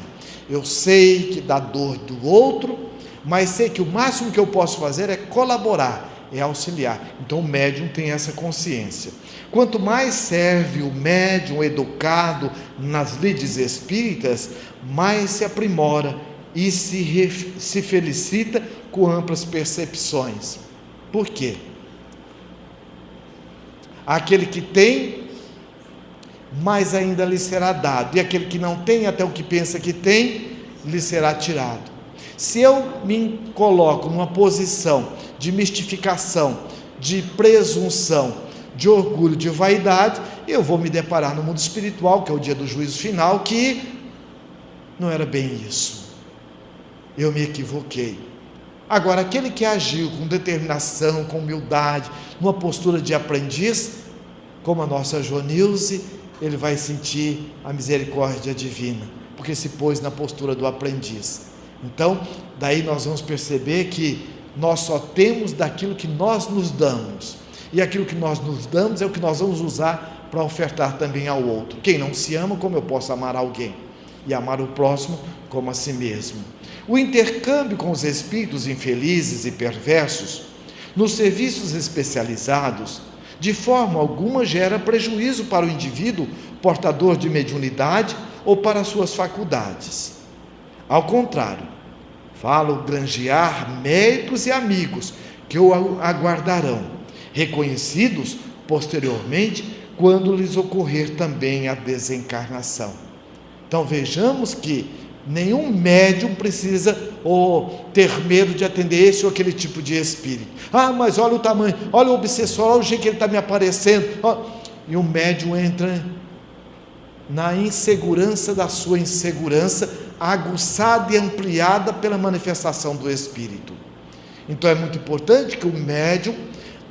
Eu sei que dá dor do outro, mas sei que o máximo que eu posso fazer é colaborar, é auxiliar. Então o médium tem essa consciência. Quanto mais serve o médium educado nas lides espíritas, mais se aprimora e se felicita com amplas percepções. Por quê? Aquele que tem, mais ainda lhe será dado, e aquele que não tem, até o que pensa que tem, lhe será tirado. Se eu me coloco numa posição de mistificação, de presunção, de orgulho, de vaidade, eu vou me deparar no mundo espiritual, que é o dia do juízo final, que não era bem isso. Eu me equivoquei. Agora, aquele que agiu com determinação, com humildade, numa postura de aprendiz, como a nossa Joanilze, ele vai sentir a misericórdia divina, porque se pôs na postura do aprendiz. Então, daí nós vamos perceber que nós só temos daquilo que nós nos damos, e aquilo que nós nos damos é o que nós vamos usar para ofertar também ao outro. Quem não se ama, como eu posso amar alguém? E amar o próximo como a si mesmo. O intercâmbio com os espíritos infelizes e perversos, nos serviços especializados, de forma alguma gera prejuízo para o indivíduo portador de mediunidade ou para suas faculdades. Ao contrário, falo granjear méritos e amigos que o aguardarão, reconhecidos posteriormente quando lhes ocorrer também a desencarnação. Então vejamos que nenhum médium precisa ter medo de atender esse ou aquele tipo de espírito. Ah, mas olha o tamanho, olha o obsessor, olha o jeito que ele está me aparecendo. E o médium entra na insegurança da sua insegurança, aguçada e ampliada pela manifestação do espírito. Então é muito importante que o médium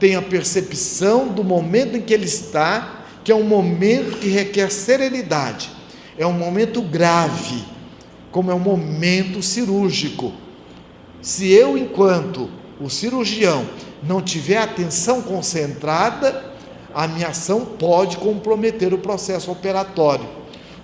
tenha a percepção do momento em que ele está, que é um momento que requer serenidade, é um momento grave, como é um momento cirúrgico. Se eu, enquanto o cirurgião, não tiver atenção concentrada, a minha ação pode comprometer o processo operatório.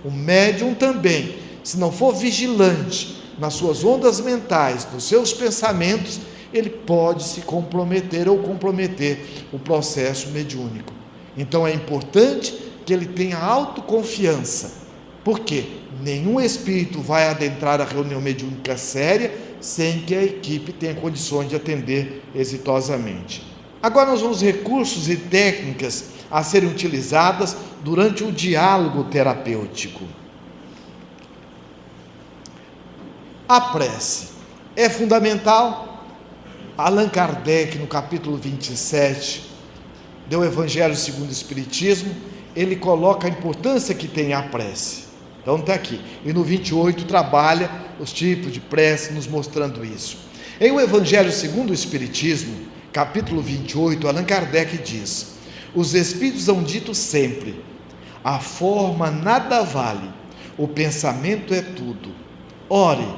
O médium também, se não for vigilante nas suas ondas mentais, nos seus pensamentos, ele pode se comprometer ou comprometer o processo mediúnico. Então é importante que ele tenha autoconfiança. Por quê? Nenhum espírito vai adentrar a reunião mediúnica séria sem que a equipe tenha condições de atender exitosamente. Agora nós vamos recursos e técnicas a serem utilizadas durante o diálogo terapêutico. A prece é fundamental. Allan Kardec, no capítulo 27 do Evangelho segundo o Espiritismo, ele coloca a importância que tem a prece. Então está aqui. E no 28 trabalha os tipos de prece, nos mostrando isso. Em o Evangelho segundo o Espiritismo, capítulo 28, Allan Kardec diz: os Espíritos hão dito sempre: a forma nada vale, o pensamento é tudo. Ore,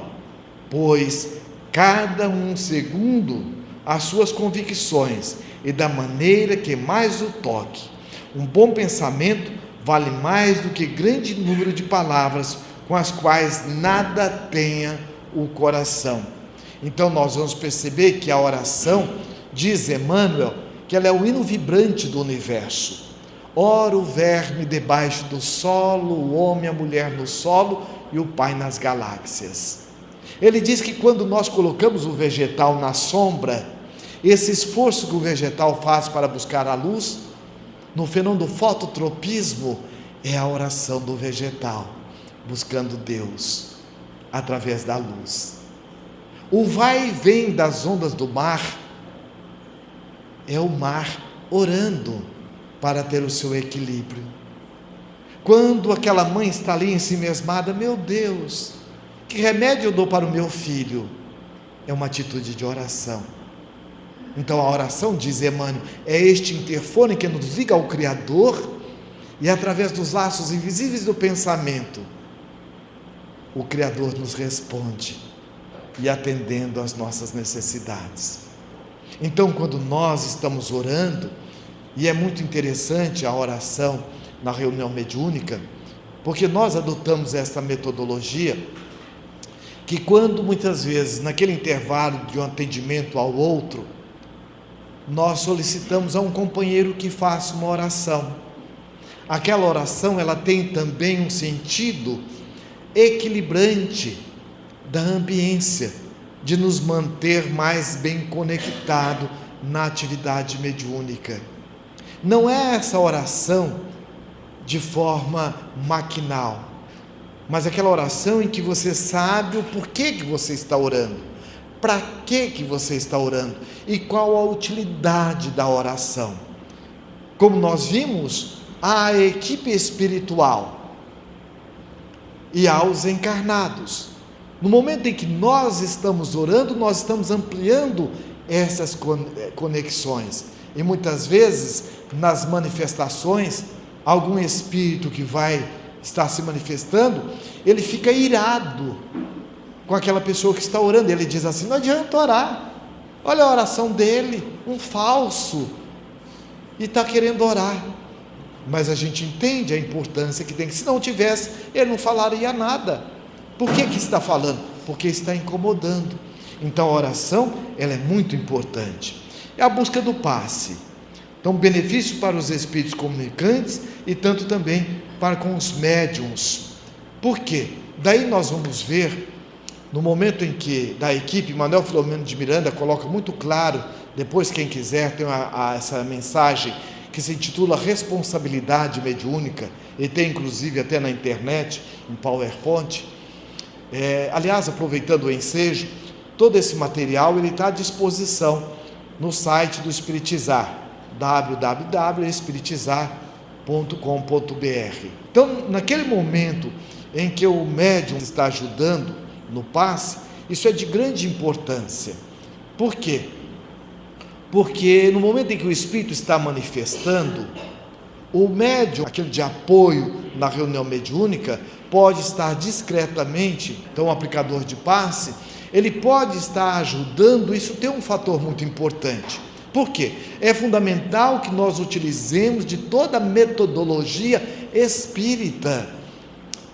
pois, cada um segundo as suas convicções e da maneira que mais o toque. Um bom pensamento vale mais do que grande número de palavras com as quais nada tenha o coração. Então nós vamos perceber que a oração, diz Emmanuel, que ela é o hino vibrante do universo. Ora o verme debaixo do solo, o homem e a mulher no solo e o Pai nas galáxias. Ele diz que quando nós colocamos o vegetal na sombra, esse esforço que o vegetal faz para buscar a luz, no fenômeno do fototropismo, é a oração do vegetal, buscando Deus, através da luz. O vai e vem das ondas do mar, é o mar orando para ter o seu equilíbrio. Quando aquela mãe está ali ensimesmada, meu Deus, que remédio eu dou para o meu filho? É uma atitude de oração. Então a oração, diz Emmanuel, é este interfone que nos liga ao Criador, e através dos laços invisíveis do pensamento, o Criador nos responde, e atendendo às nossas necessidades. Então quando nós estamos orando, e é muito interessante a oração na reunião mediúnica, porque nós adotamos essa metodologia, que quando muitas vezes, naquele intervalo de um atendimento ao outro, nós solicitamos a um companheiro que faça uma oração. Aquela oração, ela tem também um sentido equilibrante da ambiência, de nos manter mais bem conectado na atividade mediúnica. Não é essa oração de forma maquinal, mas aquela oração em que você sabe o porquê que você está orando, para que você está orando e qual a utilidade da oração. Como nós vimos, há a equipe espiritual e há os encarnados. No momento em que nós estamos orando, nós estamos ampliando essas conexões, e muitas vezes nas manifestações, algum espírito que vai estar se manifestando, ele fica irado com aquela pessoa que está orando. Ele diz assim: não adianta orar, olha a oração dele, um falso, e está querendo orar. Mas a gente entende a importância que tem, que se não tivesse, ele não falaria nada. Por que está falando? Porque está incomodando. Então a oração, ela é muito importante. É a busca do passe. Então, benefício para os espíritos comunicantes e tanto também para com os médiuns. Por quê? Daí nós vamos ver, no momento em que da equipe, Manuel Filomeno de Miranda coloca muito claro, depois quem quiser tem essa mensagem que se intitula Responsabilidade Mediúnica, e tem inclusive até na internet, em PowerPoint. Aliás, aproveitando o ensejo, todo esse material ele está à disposição no site do Espiritizar, www.espiritizar.com.br. Então, naquele momento em que o médium está ajudando no passe, isso é de grande importância. Por quê? Porque no momento em que o espírito está manifestando, o médium, aquele de apoio na reunião mediúnica, pode estar discretamente, então o aplicador de passe, ele pode estar ajudando. Isso tem um fator muito importante. Por quê? É fundamental que nós utilizemos de toda a metodologia espírita,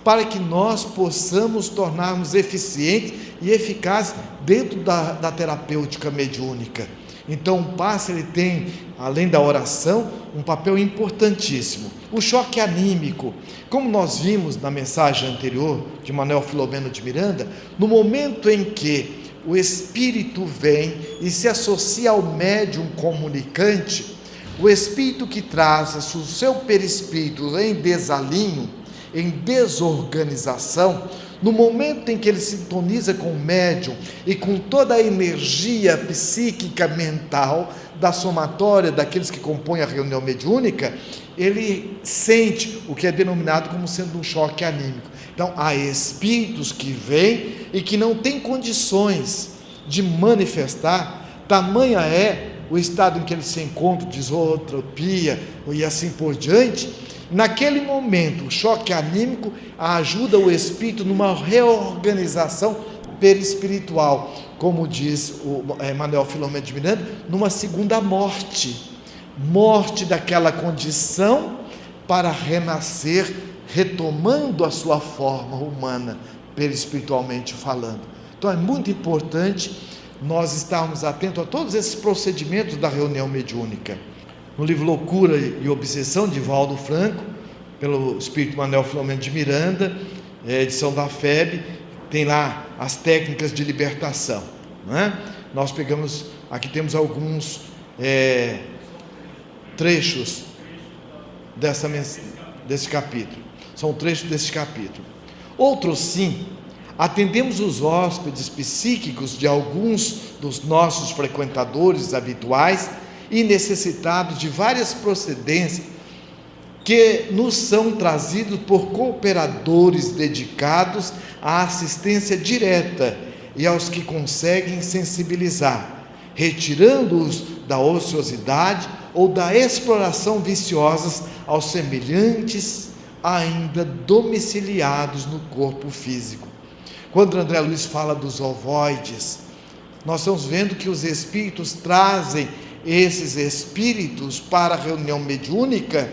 para que nós possamos tornarmos eficientes e eficazes dentro da terapêutica mediúnica. Então o passe, ele tem, além da oração, um papel importantíssimo. O choque anímico, como nós vimos na mensagem anterior de Manuel Filomeno de Miranda, no momento em que o espírito vem e se associa ao médium comunicante, O espírito que traz o seu perispírito em desalinho, em desorganização, no momento em que ele sintoniza com o médium e com toda a energia psíquica mental da somatória daqueles que compõem a reunião mediúnica, ele sente o que é denominado como sendo um choque anímico. Então, há espíritos que vêm e que não têm condições de manifestar, tamanha é o estado em que eles se encontram, disotropia e assim por diante. Naquele momento, o choque anímico ajuda o espírito numa reorganização perispiritual, como diz o Manuel Filomeno de Miranda, numa segunda morte daquela condição para renascer, retomando a sua forma humana, perispiritualmente falando. Então é muito importante nós estarmos atentos a todos esses procedimentos da reunião mediúnica. No livro Loucura e Obsessão, de Valdo Franco, pelo Espírito Manuel Filomeno de Miranda, edição da FEB, tem lá as técnicas de libertação, não é? Nós pegamos, aqui temos alguns trechos desse capítulo, são trechos desse capítulo. Outros sim, atendemos os hóspedes psíquicos de alguns dos nossos frequentadores habituais e necessitados de várias procedências que nos são trazidos por cooperadores dedicados à assistência direta e aos que conseguem sensibilizar, retirando-os da ociosidade ou da exploração viciosas aos semelhantes ainda domiciliados no corpo físico. Quando André Luiz fala dos ovoides, nós estamos vendo que os espíritos trazem esses espíritos para a reunião mediúnica,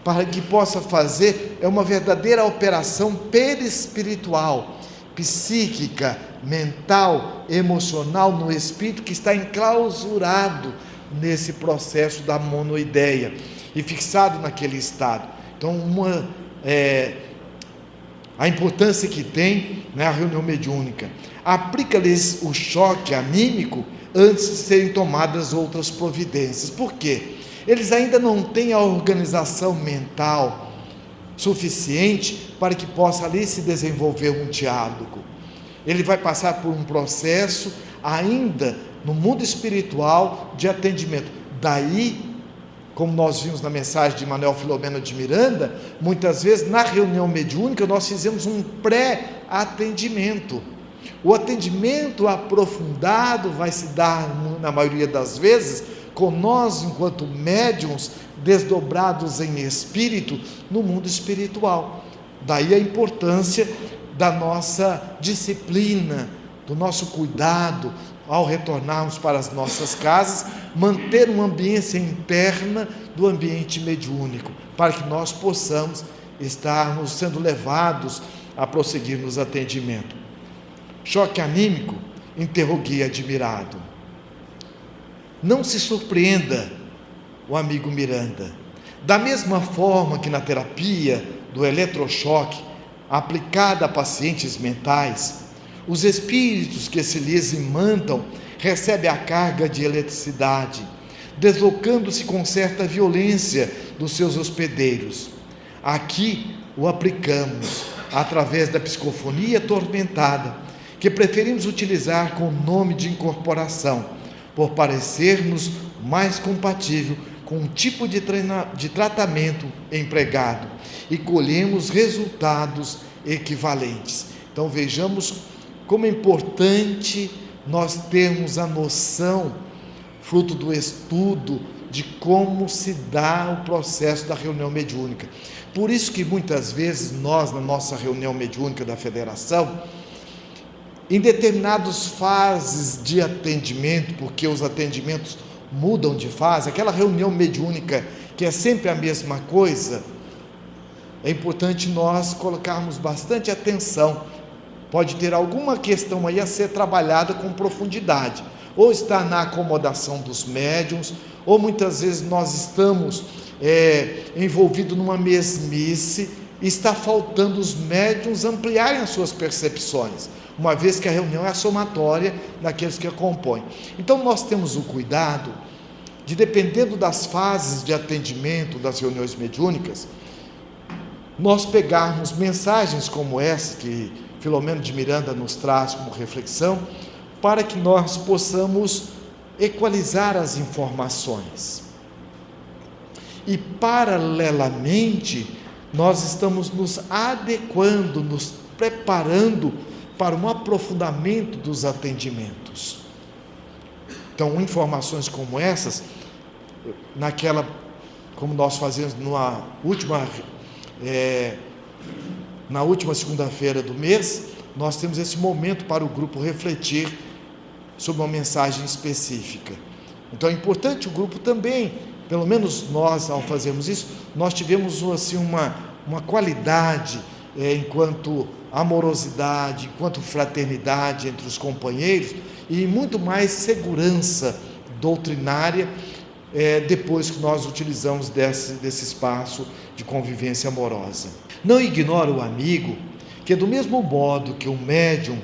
para que possa fazer uma verdadeira operação perispiritual, psíquica, mental, emocional no espírito que está enclausurado nesse processo da monoideia e fixado naquele estado. Então, a importância que tem, né, a reunião mediúnica. Aplica-lhes o choque anímico antes de serem tomadas outras providências. Por quê? Eles ainda não têm a organização mental suficiente para que possa ali se desenvolver um diálogo. Ele vai passar por um processo ainda no mundo espiritual de atendimento. Daí, como nós vimos na mensagem de Manuel Filomeno de Miranda, muitas vezes na reunião mediúnica nós fizemos um pré-atendimento. O atendimento aprofundado vai se dar, na maioria das vezes, com nós, enquanto médiuns, desdobrados em espírito, no mundo espiritual. Daí a importância da nossa disciplina, do nosso cuidado, ao retornarmos para as nossas casas, manter uma ambiência interna do ambiente mediúnico, para que nós possamos estarmos sendo levados a prosseguir nos atendimentos. Choque anímico, interroguei admirado. Não se surpreenda, o amigo Miranda, da mesma forma que na terapia do eletrochoque, aplicada a pacientes mentais, os espíritos que se lhes imandam recebem a carga de eletricidade, deslocando-se com certa violência dos seus hospedeiros. Aqui o aplicamos através da psicofonia atormentada, que preferimos utilizar com o nome de incorporação, por parecer-nos mais compatível com o tipo de tratamento empregado, e colhemos resultados equivalentes. Então vejamos como é importante nós termos a noção, fruto do estudo, de como se dá o processo da reunião mediúnica. Por isso que muitas vezes nós, na nossa reunião mediúnica da Federação, em determinadas fases de atendimento, porque os atendimentos mudam de fase, aquela reunião mediúnica que é sempre a mesma coisa, é importante nós colocarmos bastante atenção. Pode ter alguma questão aí a ser trabalhada com profundidade, ou está na acomodação dos médiuns, ou muitas vezes nós estamos envolvidos numa mesmice, e está faltando os médiuns ampliarem as suas percepções, uma vez que a reunião é a somatória daqueles que a compõem. Então nós temos o cuidado de, dependendo das fases de atendimento das reuniões mediúnicas, nós pegarmos mensagens como essa que Filomeno de Miranda nos traz como reflexão, para que nós possamos equalizar as informações. E paralelamente, nós estamos nos adequando, nos preparando para um aprofundamento dos atendimentos. Então, informações como essas, como nós fazemos na última segunda-feira do mês, nós temos esse momento para o grupo refletir sobre uma mensagem específica. Então é importante o grupo também, pelo menos nós, ao fazermos isso, nós tivemos assim uma qualidade enquanto amorosidade, enquanto fraternidade entre os companheiros, e muito mais segurança doutrinária depois que nós utilizamos desse espaço de convivência amorosa. Não ignore o amigo que, do mesmo modo que o médium,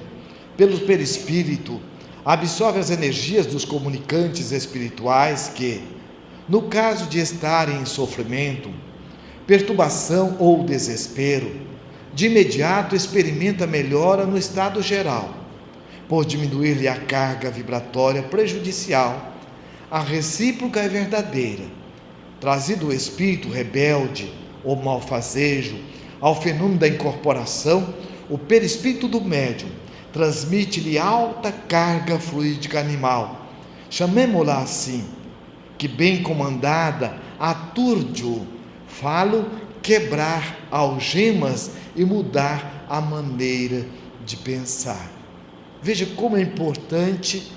pelo perispírito, absorve as energias dos comunicantes espirituais que, no caso de estarem em sofrimento, perturbação ou desespero, de imediato experimenta melhora no estado geral, por diminuir-lhe a carga vibratória prejudicial. A recíproca é verdadeira. Trazido o espírito rebelde ou malfazejo ao fenômeno da incorporação, o perispírito do médium transmite-lhe alta carga fluídica animal, chamemo-la assim, que bem comandada aturde-o, falo quebrar algemas e mudar a maneira de pensar. Veja como é importante,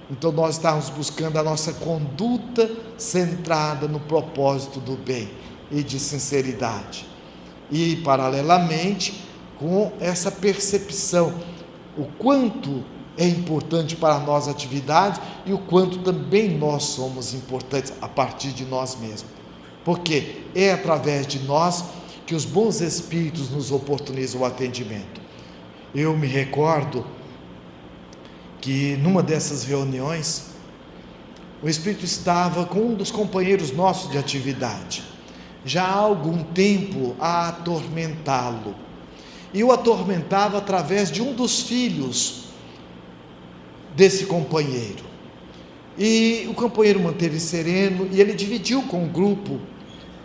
então, nós estarmos buscando a nossa conduta centrada no propósito do bem e de sinceridade. E, paralelamente, com essa percepção, o quanto é importante para nós a atividade e o quanto também nós somos importantes a partir de nós mesmos. Porque é através de nós que os bons espíritos nos oportunizam o atendimento. Eu me recordo que numa dessas reuniões, o espírito estava com um dos companheiros nossos de atividade, já há algum tempo a atormentá-lo, e o atormentava através de um dos filhos desse companheiro. E o companheiro manteve sereno e ele dividiu com o grupo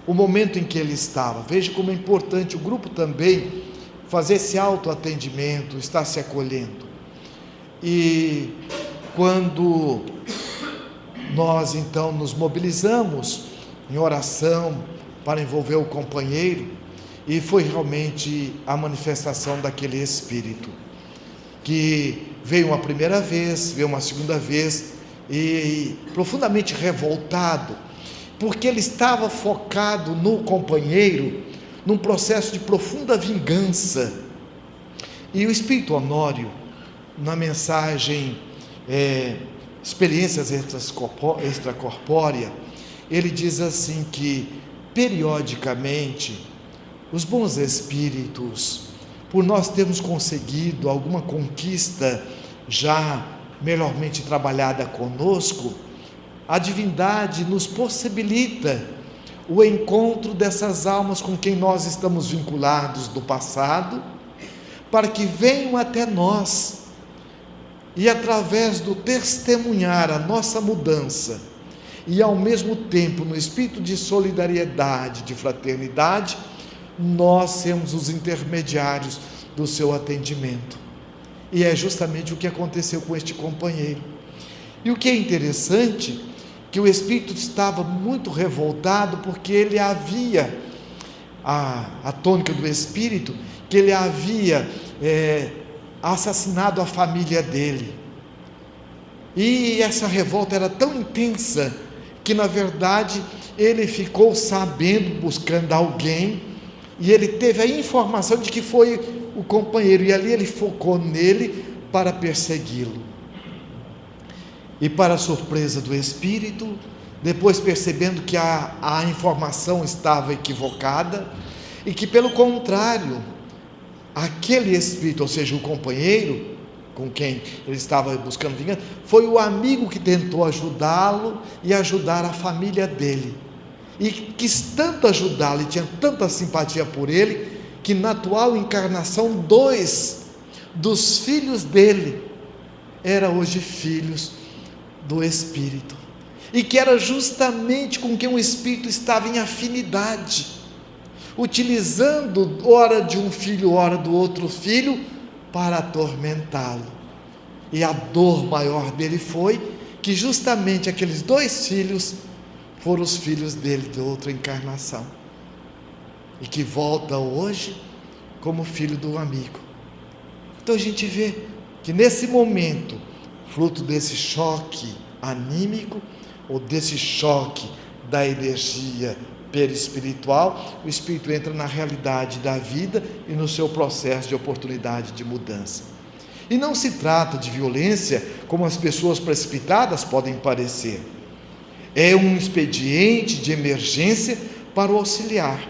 o momento em que ele estava. Veja como é importante o grupo também fazer esse autoatendimento, estar se acolhendo. E quando nós então nos mobilizamos em oração para envolver o companheiro, e foi realmente a manifestação daquele espírito, que veio uma primeira vez, veio uma segunda vez, e profundamente revoltado, porque ele estava focado no companheiro, num processo de profunda vingança. E o espírito Honório, na mensagem Experiências Extracorpórea, ele diz assim que, periodicamente, os bons espíritos, por nós termos conseguido alguma conquista já melhormente trabalhada conosco, a divindade nos possibilita o encontro dessas almas com quem nós estamos vinculados do passado, para que venham até nós e, através do testemunhar a nossa mudança e ao mesmo tempo no espírito de solidariedade, de fraternidade, nós sermos os intermediários do seu atendimento. E é justamente o que aconteceu com este companheiro. E o que é interessante, que o espírito estava muito revoltado, porque ele havia, a tônica do espírito, que ele havia assassinado a família dele. E essa revolta era tão intensa, que na verdade ele ficou sabendo, buscando alguém, e ele teve a informação de que foi o companheiro, e ali ele focou nele para persegui-lo. E, para a surpresa do espírito, depois percebendo que a informação estava equivocada, e que, pelo contrário, aquele espírito, ou seja, o companheiro, com quem ele estava buscando vingança, foi o amigo que tentou ajudá-lo e ajudar a família dele. E quis tanto ajudá-lo e tinha tanta simpatia por ele, que na atual encarnação, 2 dos filhos dele eram hoje filhos do Espírito, e que era justamente com quem o Espírito estava em afinidade, utilizando ora de um filho, ora do outro filho, para atormentá-lo. E a dor maior dele foi que justamente aqueles 2 filhos foram os filhos dele de outra encarnação, e que volta hoje como filho do amigo. Então a gente vê que nesse momento, fruto desse choque anímico, ou desse choque da energia perispiritual, o espírito entra na realidade da vida e no seu processo de oportunidade de mudança. E não se trata de violência como as pessoas precipitadas podem parecer. É um expediente de emergência para o auxiliar,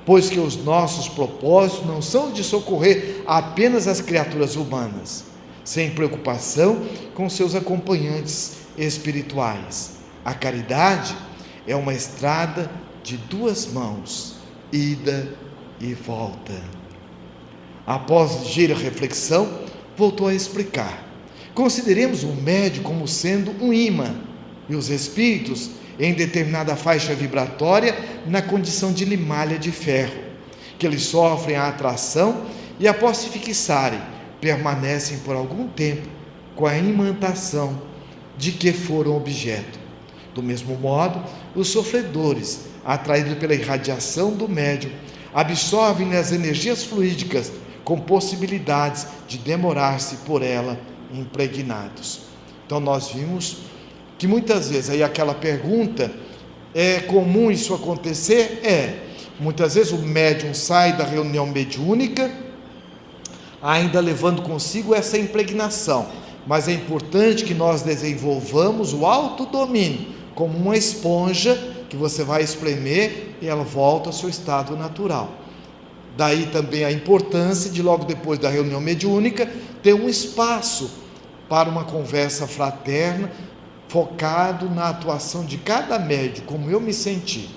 pois que os nossos propósitos não são de socorrer apenas as criaturas humanas, sem preocupação com seus acompanhantes espirituais. A caridade é uma estrada de 2 mãos, ida e volta. Após ligeira reflexão, voltou a explicar: consideremos o médium como sendo um ímã, e os espíritos em determinada faixa vibratória na condição de limalha de ferro, que eles sofrem a atração e após se fixarem, permanecem por algum tempo com a imantação de que foram objeto. Do mesmo modo, os sofredores, atraídos pela irradiação do médium, absorvem as energias fluídicas com possibilidades de demorar-se por ela impregnados. Então nós vimos que muitas vezes, aí aquela pergunta, é comum isso acontecer? Muitas vezes o médium sai da reunião mediúnica, ainda levando consigo essa impregnação, mas é importante que nós desenvolvamos o autodomínio, como uma esponja que você vai espremer e ela volta ao seu estado natural. Daí também a importância de, logo depois da reunião mediúnica, ter um espaço para uma conversa fraterna, focado na atuação de cada médium, como eu me senti.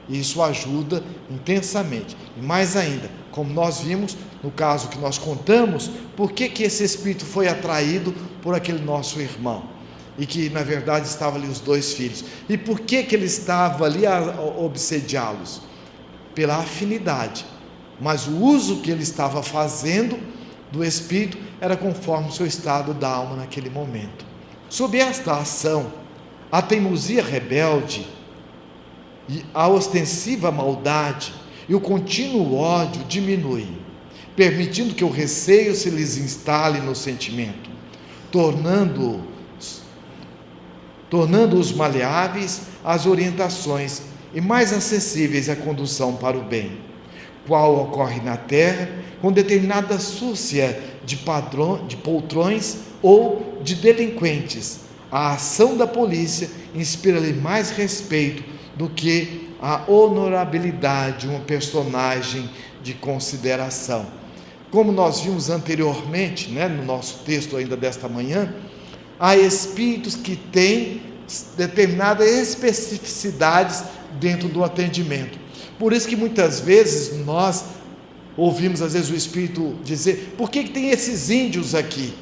Isso ajuda intensamente. E mais ainda, como nós vimos, no caso que nós contamos, por que esse espírito foi atraído por aquele nosso irmão? E que na verdade estavam ali os 2 filhos. E por que ele estava ali a obsediá-los? Pela afinidade. Mas o uso que ele estava fazendo do espírito era conforme o seu estado da alma naquele momento. Sob esta ação, a teimosia rebelde, e a ostensiva maldade e o contínuo ódio diminuem, permitindo que o receio se lhes instale no sentimento, tornando-os maleáveis às orientações e mais acessíveis à condução para o bem, qual ocorre na terra com determinada súcia de poltrões ou de delinquentes. A ação da polícia inspira-lhe mais respeito do que a honorabilidade de um personagem de consideração. Como nós vimos anteriormente, no nosso texto ainda desta manhã, há espíritos que têm determinadas especificidades dentro do atendimento. Por isso que muitas vezes nós ouvimos às vezes o espírito dizer: por que tem esses índios aqui?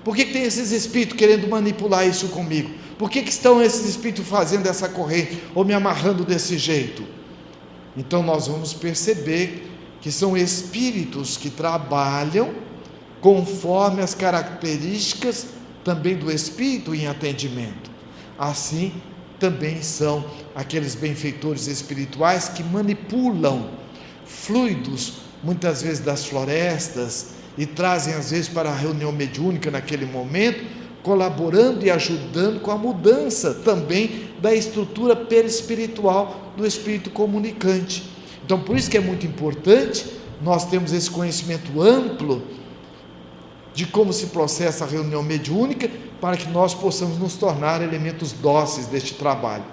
Por que tem esses espíritos querendo manipular isso comigo? Por que estão esses espíritos fazendo essa corrente ou me amarrando desse jeito? Então nós vamos perceber que são espíritos que trabalham conforme as características também do espírito em atendimento. Assim também são aqueles benfeitores espirituais que manipulam fluidos, muitas vezes das florestas, e trazem às vezes para a reunião mediúnica naquele momento, colaborando e ajudando com a mudança também da estrutura perispiritual do espírito comunicante. Então por isso que é muito importante nós termos esse conhecimento amplo de como se processa a reunião mediúnica, para que nós possamos nos tornar elementos dóceis deste trabalho.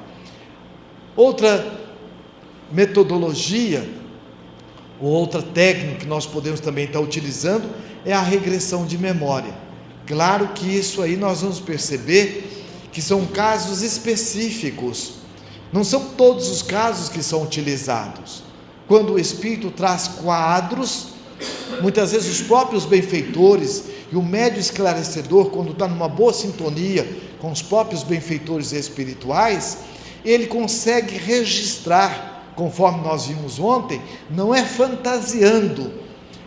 Outra metodologia Outra técnica que nós podemos também estar utilizando é a regressão de memória. Claro que isso aí nós vamos perceber que são casos específicos, não são todos os casos que são utilizados. Quando o Espírito traz quadros, muitas vezes os próprios benfeitores e o médium esclarecedor, quando está numa boa sintonia com os próprios benfeitores espirituais, ele consegue registrar, conforme nós vimos ontem, não é fantasiando,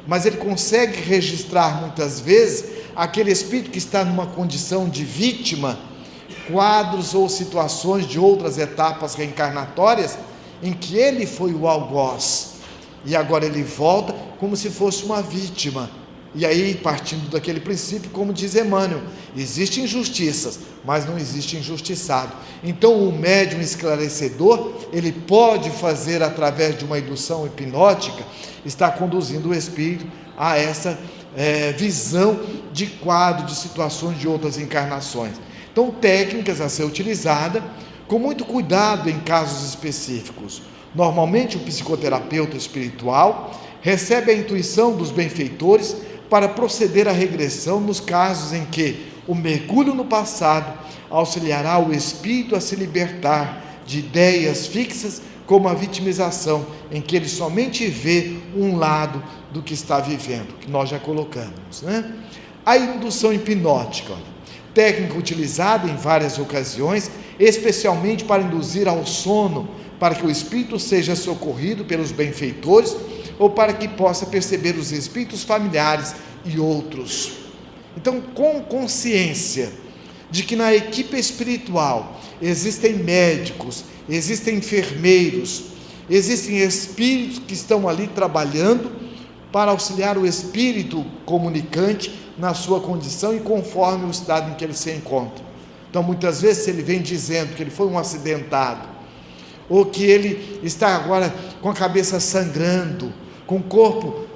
mas ele consegue registrar muitas vezes aquele espírito que está numa condição de vítima, quadros ou situações de outras etapas reencarnatórias, em que ele foi o algoz, e agora ele volta como se fosse uma vítima. E aí, partindo daquele princípio, como diz Emmanuel, existem injustiças, mas não existe injustiçado. Então o médium esclarecedor, ele pode fazer, através de uma indução hipnótica, estar conduzindo o espírito a essa visão de quadro, de situações de outras encarnações. Então, técnicas a ser utilizada com muito cuidado em casos específicos. Normalmente o psicoterapeuta espiritual recebe a intuição dos benfeitores para proceder à regressão nos casos em que o mergulho no passado auxiliará o espírito a se libertar de ideias fixas, como a vitimização, em que ele somente vê um lado do que está vivendo, que nós já colocamos, né? A indução hipnótica, técnica utilizada em várias ocasiões, especialmente para induzir ao sono, para que o espírito seja socorrido pelos benfeitores, ou para que possa perceber os espíritos familiares e outros. Então, com consciência de que na equipe espiritual existem médicos, existem enfermeiros, existem espíritos que estão ali trabalhando para auxiliar o espírito comunicante na sua condição e conforme o estado em que ele se encontra. Então, muitas vezes, se ele vem dizendo que ele foi um acidentado, ou que ele está agora com a cabeça sangrando, com o corpo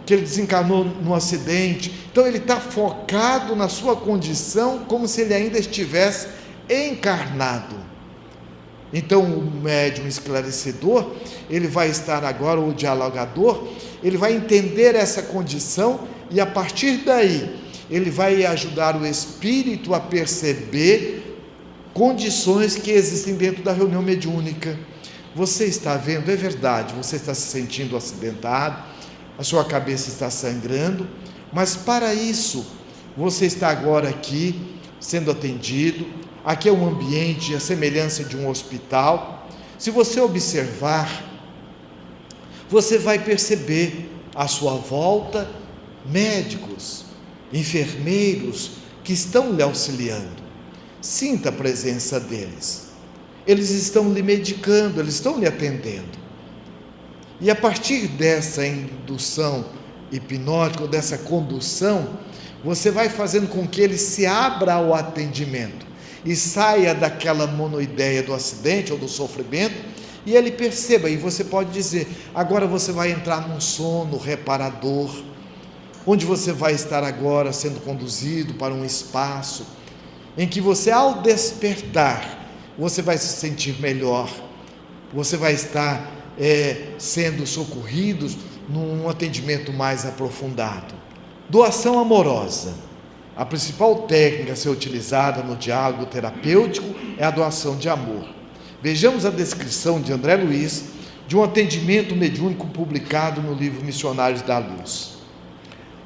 que ele desencarnou no acidente, então ele está focado na sua condição como se ele ainda estivesse encarnado. Então o médium esclarecedor, ele vai estar agora, o dialogador, ele vai entender essa condição e a partir daí ele vai ajudar o espírito a perceber condições que existem dentro da reunião mediúnica. Você está vendo, é verdade, você está se sentindo acidentado, a sua cabeça está sangrando, mas para isso, você está agora aqui, sendo atendido, aqui é um ambiente, a semelhança de um hospital. Se você observar, você vai perceber à sua volta médicos, enfermeiros que estão lhe auxiliando. Sinta a presença deles. Eles estão lhe medicando, eles estão lhe atendendo. E a partir dessa indução hipnótica, dessa condução, você vai fazendo com que ele se abra ao atendimento e saia daquela monoideia do acidente ou do sofrimento, e ele perceba, e você pode dizer, agora você vai entrar num sono reparador, onde você vai estar agora sendo conduzido para um espaço, em que você, ao despertar, você vai se sentir melhor, você vai estar sendo socorrido num atendimento mais aprofundado. Doação amorosa. A principal técnica a ser utilizada no diálogo terapêutico é a doação de amor. Vejamos a descrição de André Luiz de um atendimento mediúnico publicado no livro Missionários da Luz.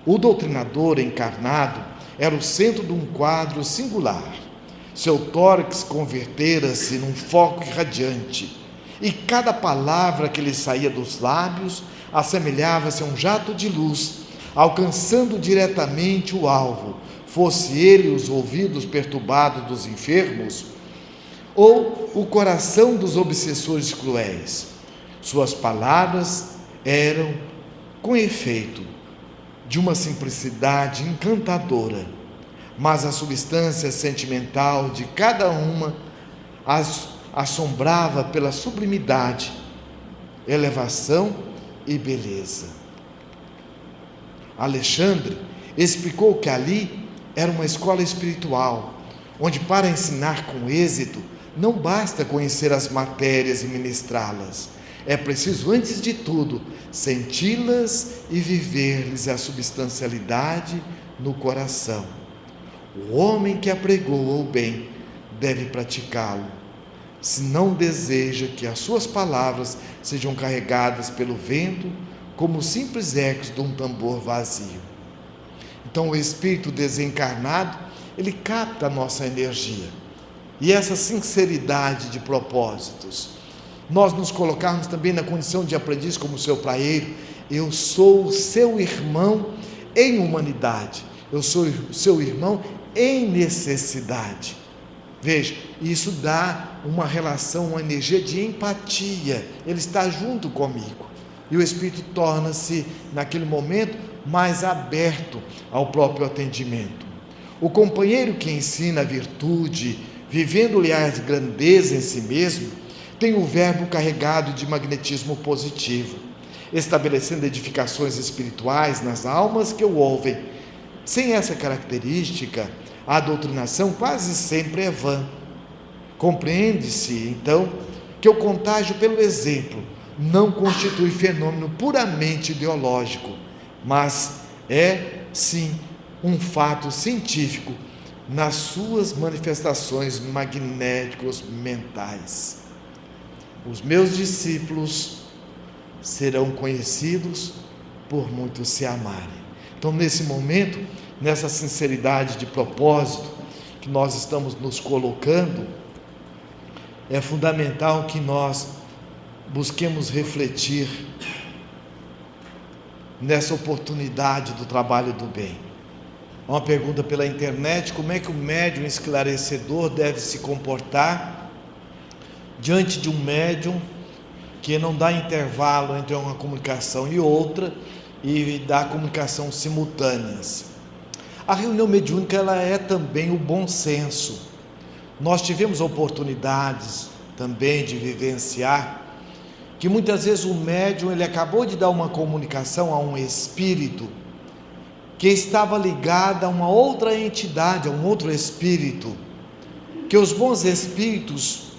O doutrinador encarnado era o centro de um quadro singular. Seu tórax convertera-se num foco irradiante, e cada palavra que lhe saía dos lábios assemelhava-se a um jato de luz, alcançando diretamente o alvo, fosse ele os ouvidos perturbados dos enfermos, ou o coração dos obsessores cruéis. Suas palavras eram, com efeito, de uma simplicidade encantadora, mas a substância sentimental de cada uma as assombrava pela sublimidade, elevação e beleza. Alexandre explicou que ali era uma escola espiritual, onde para ensinar com êxito não basta conhecer as matérias e ministrá-las, É preciso, antes de tudo, senti-las e viver-lhes a substancialidade no coração. O homem que apregoa o bem deve praticá-lo, se não deseja que as suas palavras sejam carregadas pelo vento como simples ecos de um tambor vazio. Então o espírito desencarnado, ele capta a nossa energia. E essa sinceridade de propósitos, nós nos colocarmos também na condição de aprendiz como seu praeiro. Eu sou seu irmão em humanidade, eu sou seu irmão em necessidade. Veja, isso dá uma relação, uma energia de empatia, ele está junto comigo, e o espírito torna-se naquele momento mais aberto ao próprio atendimento. O companheiro que ensina a virtude, vivendo-lhe a grandeza em si mesmo, tem o verbo carregado de magnetismo positivo, estabelecendo edificações espirituais nas almas que o ouvem. Sem essa característica, a doutrinação quase sempre é vã. Compreende-se, então, que o contágio pelo exemplo não constitui fenômeno puramente ideológico, mas é, sim, um fato científico nas suas manifestações magnéticos mentais. Os meus discípulos serão conhecidos por muitos se amarem. Então, nesse momento, nessa sinceridade de propósito que nós estamos nos colocando, é fundamental que nós busquemos refletir nessa oportunidade do trabalho do bem. Uma pergunta pela internet: como é que o médium esclarecedor deve se comportar diante de um médium que não dá intervalo entre uma comunicação e outra e dá comunicação simultâneas? A reunião mediúnica, ela é também o bom senso. Nós tivemos oportunidades também de vivenciar que muitas vezes o médium, ele acabou de dar uma comunicação a um espírito que estava ligado a uma outra entidade, a um outro espírito, que os bons espíritos,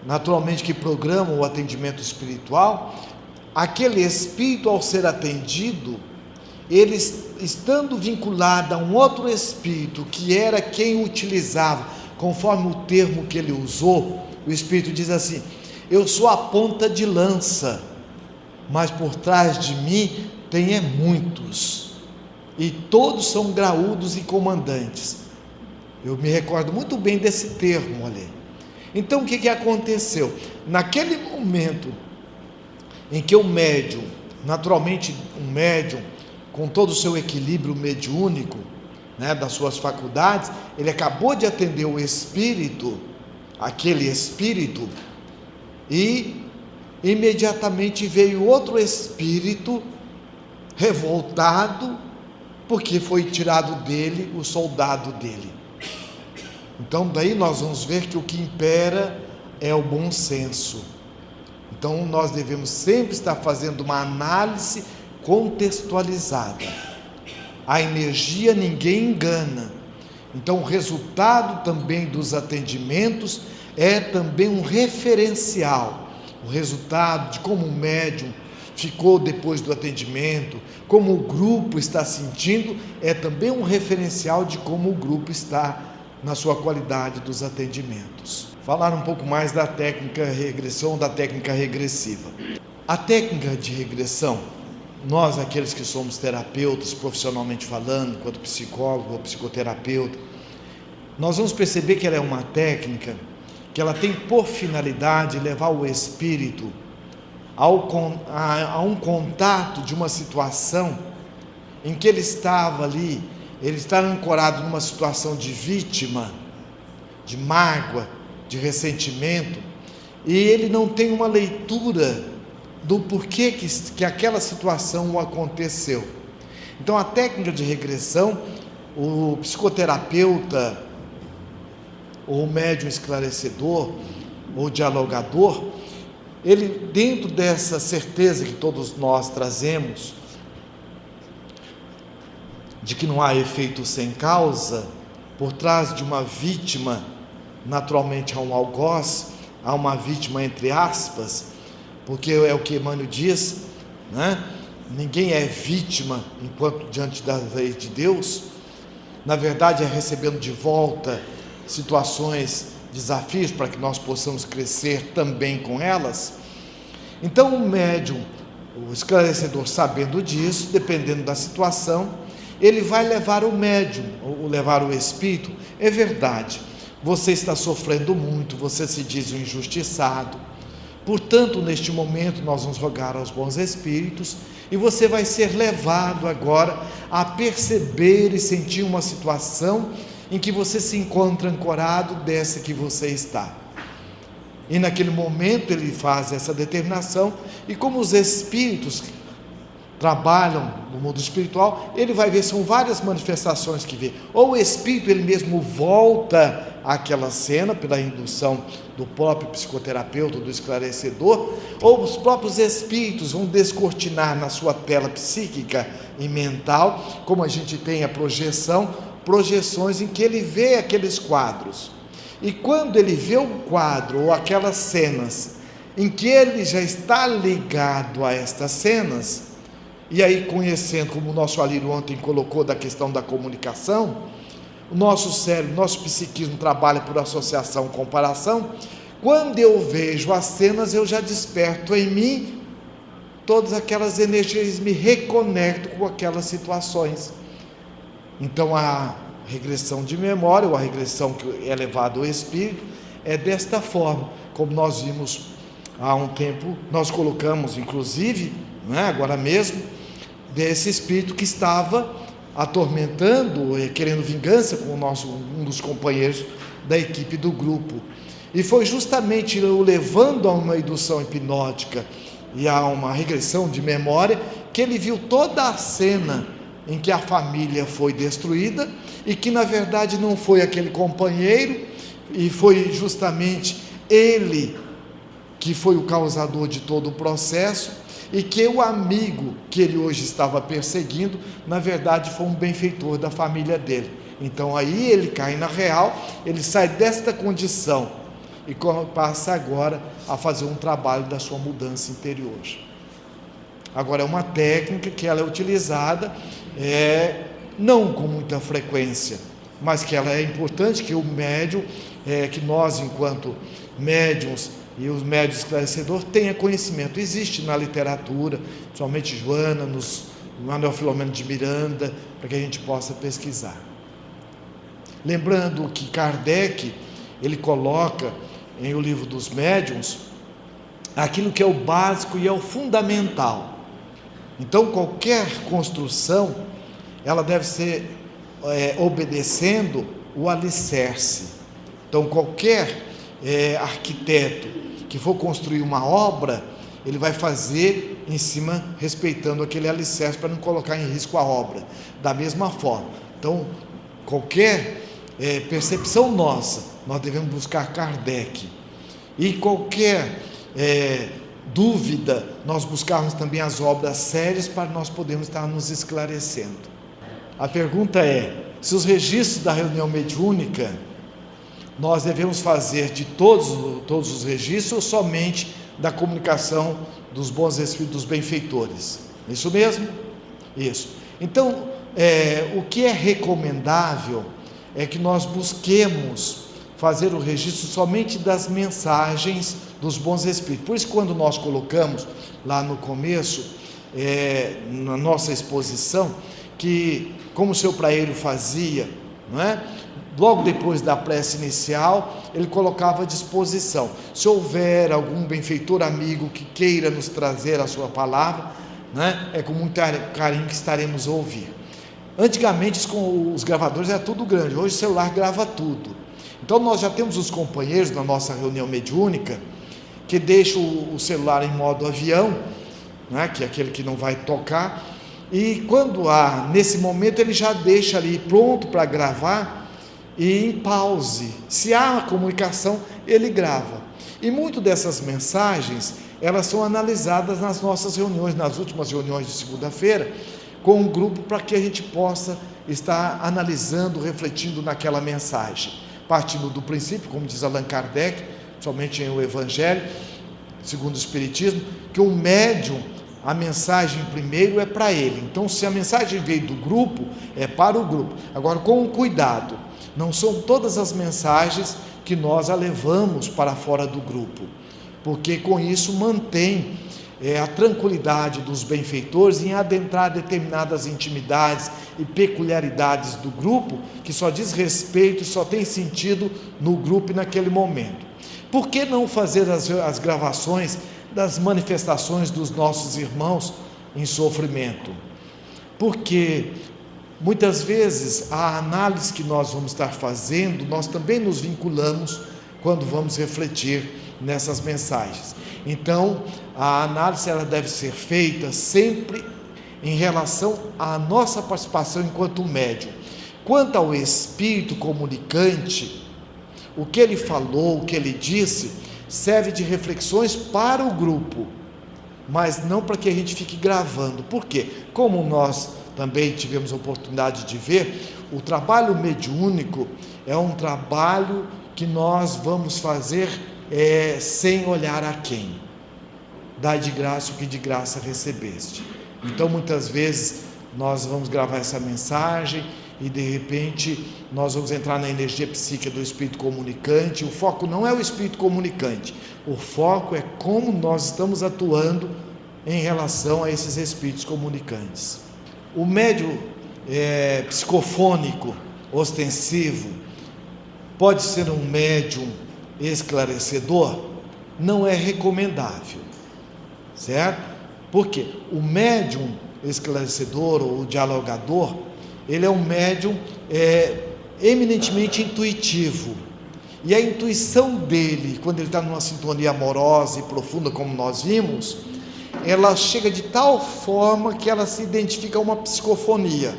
naturalmente, que programam o atendimento espiritual, aquele espírito, ao ser atendido, ele estando vinculado a um outro espírito, que era quem utilizava, conforme o termo que ele usou, o espírito diz assim: eu sou a ponta de lança, mas por trás de mim tem muitos, e todos são graúdos e comandantes. Eu me recordo muito bem desse termo ali. Então o que aconteceu? Naquele momento em que o médium, naturalmente um médium com todo o seu equilíbrio mediúnico, das suas faculdades, ele acabou de atender o espírito, aquele espírito, e imediatamente veio outro espírito revoltado, porque foi tirado dele o soldado dele. Então daí nós vamos ver que o que impera é o bom senso. Então nós devemos sempre estar fazendo uma análise contextualizada. A energia ninguém engana. Então o resultado também dos atendimentos é também um referencial. O resultado de como o médium ficou depois do atendimento, como o grupo está sentindo, é também um referencial de como o grupo está na sua qualidade dos atendimentos. Falar um pouco mais da técnica regressão, da técnica regressiva. A técnica de regressão, nós, aqueles que somos terapeutas, profissionalmente falando, enquanto psicólogo ou psicoterapeuta, nós vamos perceber que ela é uma técnica que ela tem por finalidade levar o espírito a um contato de uma situação em que ele estava ali, ele está ancorado numa situação de vítima, de mágoa, de ressentimento, e ele não tem uma leitura do porquê que aquela situação aconteceu. Então a técnica de regressão, o psicoterapeuta, ou médium esclarecedor, ou dialogador, ele, dentro dessa certeza que todos nós trazemos, de que não há efeito sem causa, por trás de uma vítima, naturalmente há um algoz, há uma vítima entre aspas, porque é o que Emmanuel diz, né? Ninguém é vítima enquanto diante da lei de Deus. Na verdade, é recebendo de volta situações, desafios, para que nós possamos crescer também com elas. Então, o médium, o esclarecedor, sabendo disso, dependendo da situação, ele vai levar o médium, ou levar o espírito. É verdade, você está sofrendo muito, você se diz um injustiçado, portanto, neste momento, nós vamos rogar aos bons espíritos, e você vai ser levado agora a perceber e sentir uma situação em que você se encontra ancorado dessa que você está. E naquele momento ele faz essa determinação, e como os espíritos trabalham no mundo espiritual, ele vai ver, são várias manifestações que vê. Ou o espírito ele mesmo volta àquela cena pela indução do próprio psicoterapeuta, do esclarecedor, ou os próprios espíritos vão descortinar na sua tela psíquica e mental, como a gente tem a projeções em que ele vê aqueles quadros. E quando ele vê um quadro ou aquelas cenas em que ele já está ligado a estas cenas, e aí conhecendo, como o nosso Alírio ontem colocou, da questão da comunicação, o nosso cérebro, nosso psiquismo trabalha por associação, comparação. Quando eu vejo as cenas, eu já desperto em mim todas aquelas energias, me reconecto com aquelas situações. Então a regressão de memória, ou a regressão que é levada ao espírito, é desta forma, como nós vimos há um tempo, nós colocamos inclusive, né, agora mesmo, desse espírito que estava atormentando, querendo vingança com um dos companheiros da equipe do grupo, e foi justamente o levando a uma indução hipnótica e a uma regressão de memória, que ele viu toda a cena em que a família foi destruída, e que na verdade não foi aquele companheiro, e foi justamente ele que foi o causador de todo o processo, e que o amigo que ele hoje estava perseguindo, na verdade foi um benfeitor da família dele. Então aí ele cai na real, ele sai desta condição e passa agora a fazer um trabalho da sua mudança interior. Agora é uma técnica que ela é utilizada, não com muita frequência, mas que ela é importante, que o médium, que nós enquanto médiums e os médios esclarecedores tenha conhecimento. Existe na literatura, principalmente Joana, no Manuel Filomeno de Miranda, para que a gente possa pesquisar. Lembrando que Kardec, ele coloca em O Livro dos Médiuns aquilo que é o básico e é o fundamental. Então qualquer construção, ela deve ser obedecendo o alicerce. Então qualquer arquiteto que for construir uma obra, ele vai fazer em cima, respeitando aquele alicerce, para não colocar em risco a obra. Da mesma forma, então qualquer percepção nossa, nós devemos buscar Kardec, e qualquer dúvida, nós buscarmos também as obras sérias, para nós podermos estar nos esclarecendo. A pergunta é, se os registros da reunião mediúnica, nós devemos fazer de todos os registros, ou somente da comunicação dos bons espíritos, dos benfeitores? Isso mesmo? Isso. Então, o que é recomendável é que nós busquemos fazer o registro somente das mensagens dos bons espíritos. Por isso, quando nós colocamos lá no começo, na nossa exposição, que como o seu Praeiro fazia, não é? Logo depois da prece inicial, ele colocava à disposição. Se houver algum benfeitor amigo que queira nos trazer a sua palavra, né, é com muito carinho que estaremos a ouvir. Antigamente com os gravadores era tudo grande, hoje o celular grava tudo. Então nós já temos os companheiros na nossa reunião mediúnica que deixam o celular em modo avião, né, que é aquele que não vai tocar, e quando nesse momento ele já deixa ali pronto para gravar, e em pause. Se há comunicação, ele grava. E muito dessas mensagens, elas são analisadas nas nossas reuniões, nas últimas reuniões de segunda-feira, com um grupo, para que a gente possa estar analisando, refletindo naquela mensagem, partindo do princípio, como diz Allan Kardec, somente em O Evangelho, segundo o Espiritismo, que o médium, a mensagem primeiro é para ele. Então, se a mensagem veio do grupo, é para o grupo. Agora, com cuidado, não são todas as mensagens que nós a levamos para fora do grupo, porque com isso mantém a tranquilidade dos benfeitores em adentrar determinadas intimidades e peculiaridades do grupo, que só diz respeito e só tem sentido no grupo e naquele momento. Por que não fazer as gravações das manifestações dos nossos irmãos em sofrimento? Porque muitas vezes a análise que nós vamos estar fazendo, nós também nos vinculamos quando vamos refletir nessas mensagens. Então, a análise ela deve ser feita sempre em relação à nossa participação enquanto médium. Quanto ao espírito comunicante, o que ele falou, o que ele disse, serve de reflexões para o grupo, mas não para que a gente fique gravando. Por quê? Como nós também tivemos a oportunidade de ver, o trabalho mediúnico é um trabalho que nós vamos fazer sem olhar a quem. Dai de graça o que de graça recebeste. Então, muitas vezes, nós vamos gravar essa mensagem e, de repente, nós vamos entrar na energia psíquica do espírito comunicante. O foco não é o espírito comunicante, o foco é como nós estamos atuando em relação a esses espíritos comunicantes. O médium psicofônico, ostensivo, pode ser um médium esclarecedor? Não é recomendável, certo? Porque o médium esclarecedor ou dialogador, ele é um médium eminentemente intuitivo, e a intuição dele, quando ele está numa sintonia amorosa e profunda, como nós vimos, ela chega de tal forma que ela se identifica a uma psicofonia.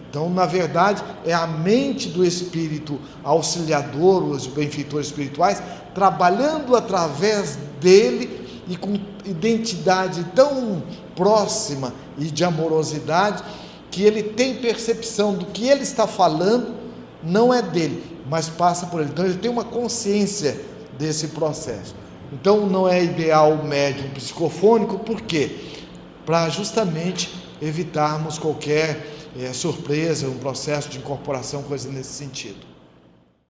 Então, na verdade, é a mente do espírito auxiliador, os benfeitores espirituais, trabalhando através dele e com identidade tão próxima e de amorosidade, que ele tem percepção do que ele está falando, não é dele, mas passa por ele. Então, ele tem uma consciência desse processo. Então, não é ideal o médium psicofônico, por quê? Para justamente evitarmos qualquer surpresa, um processo de incorporação, coisa nesse sentido.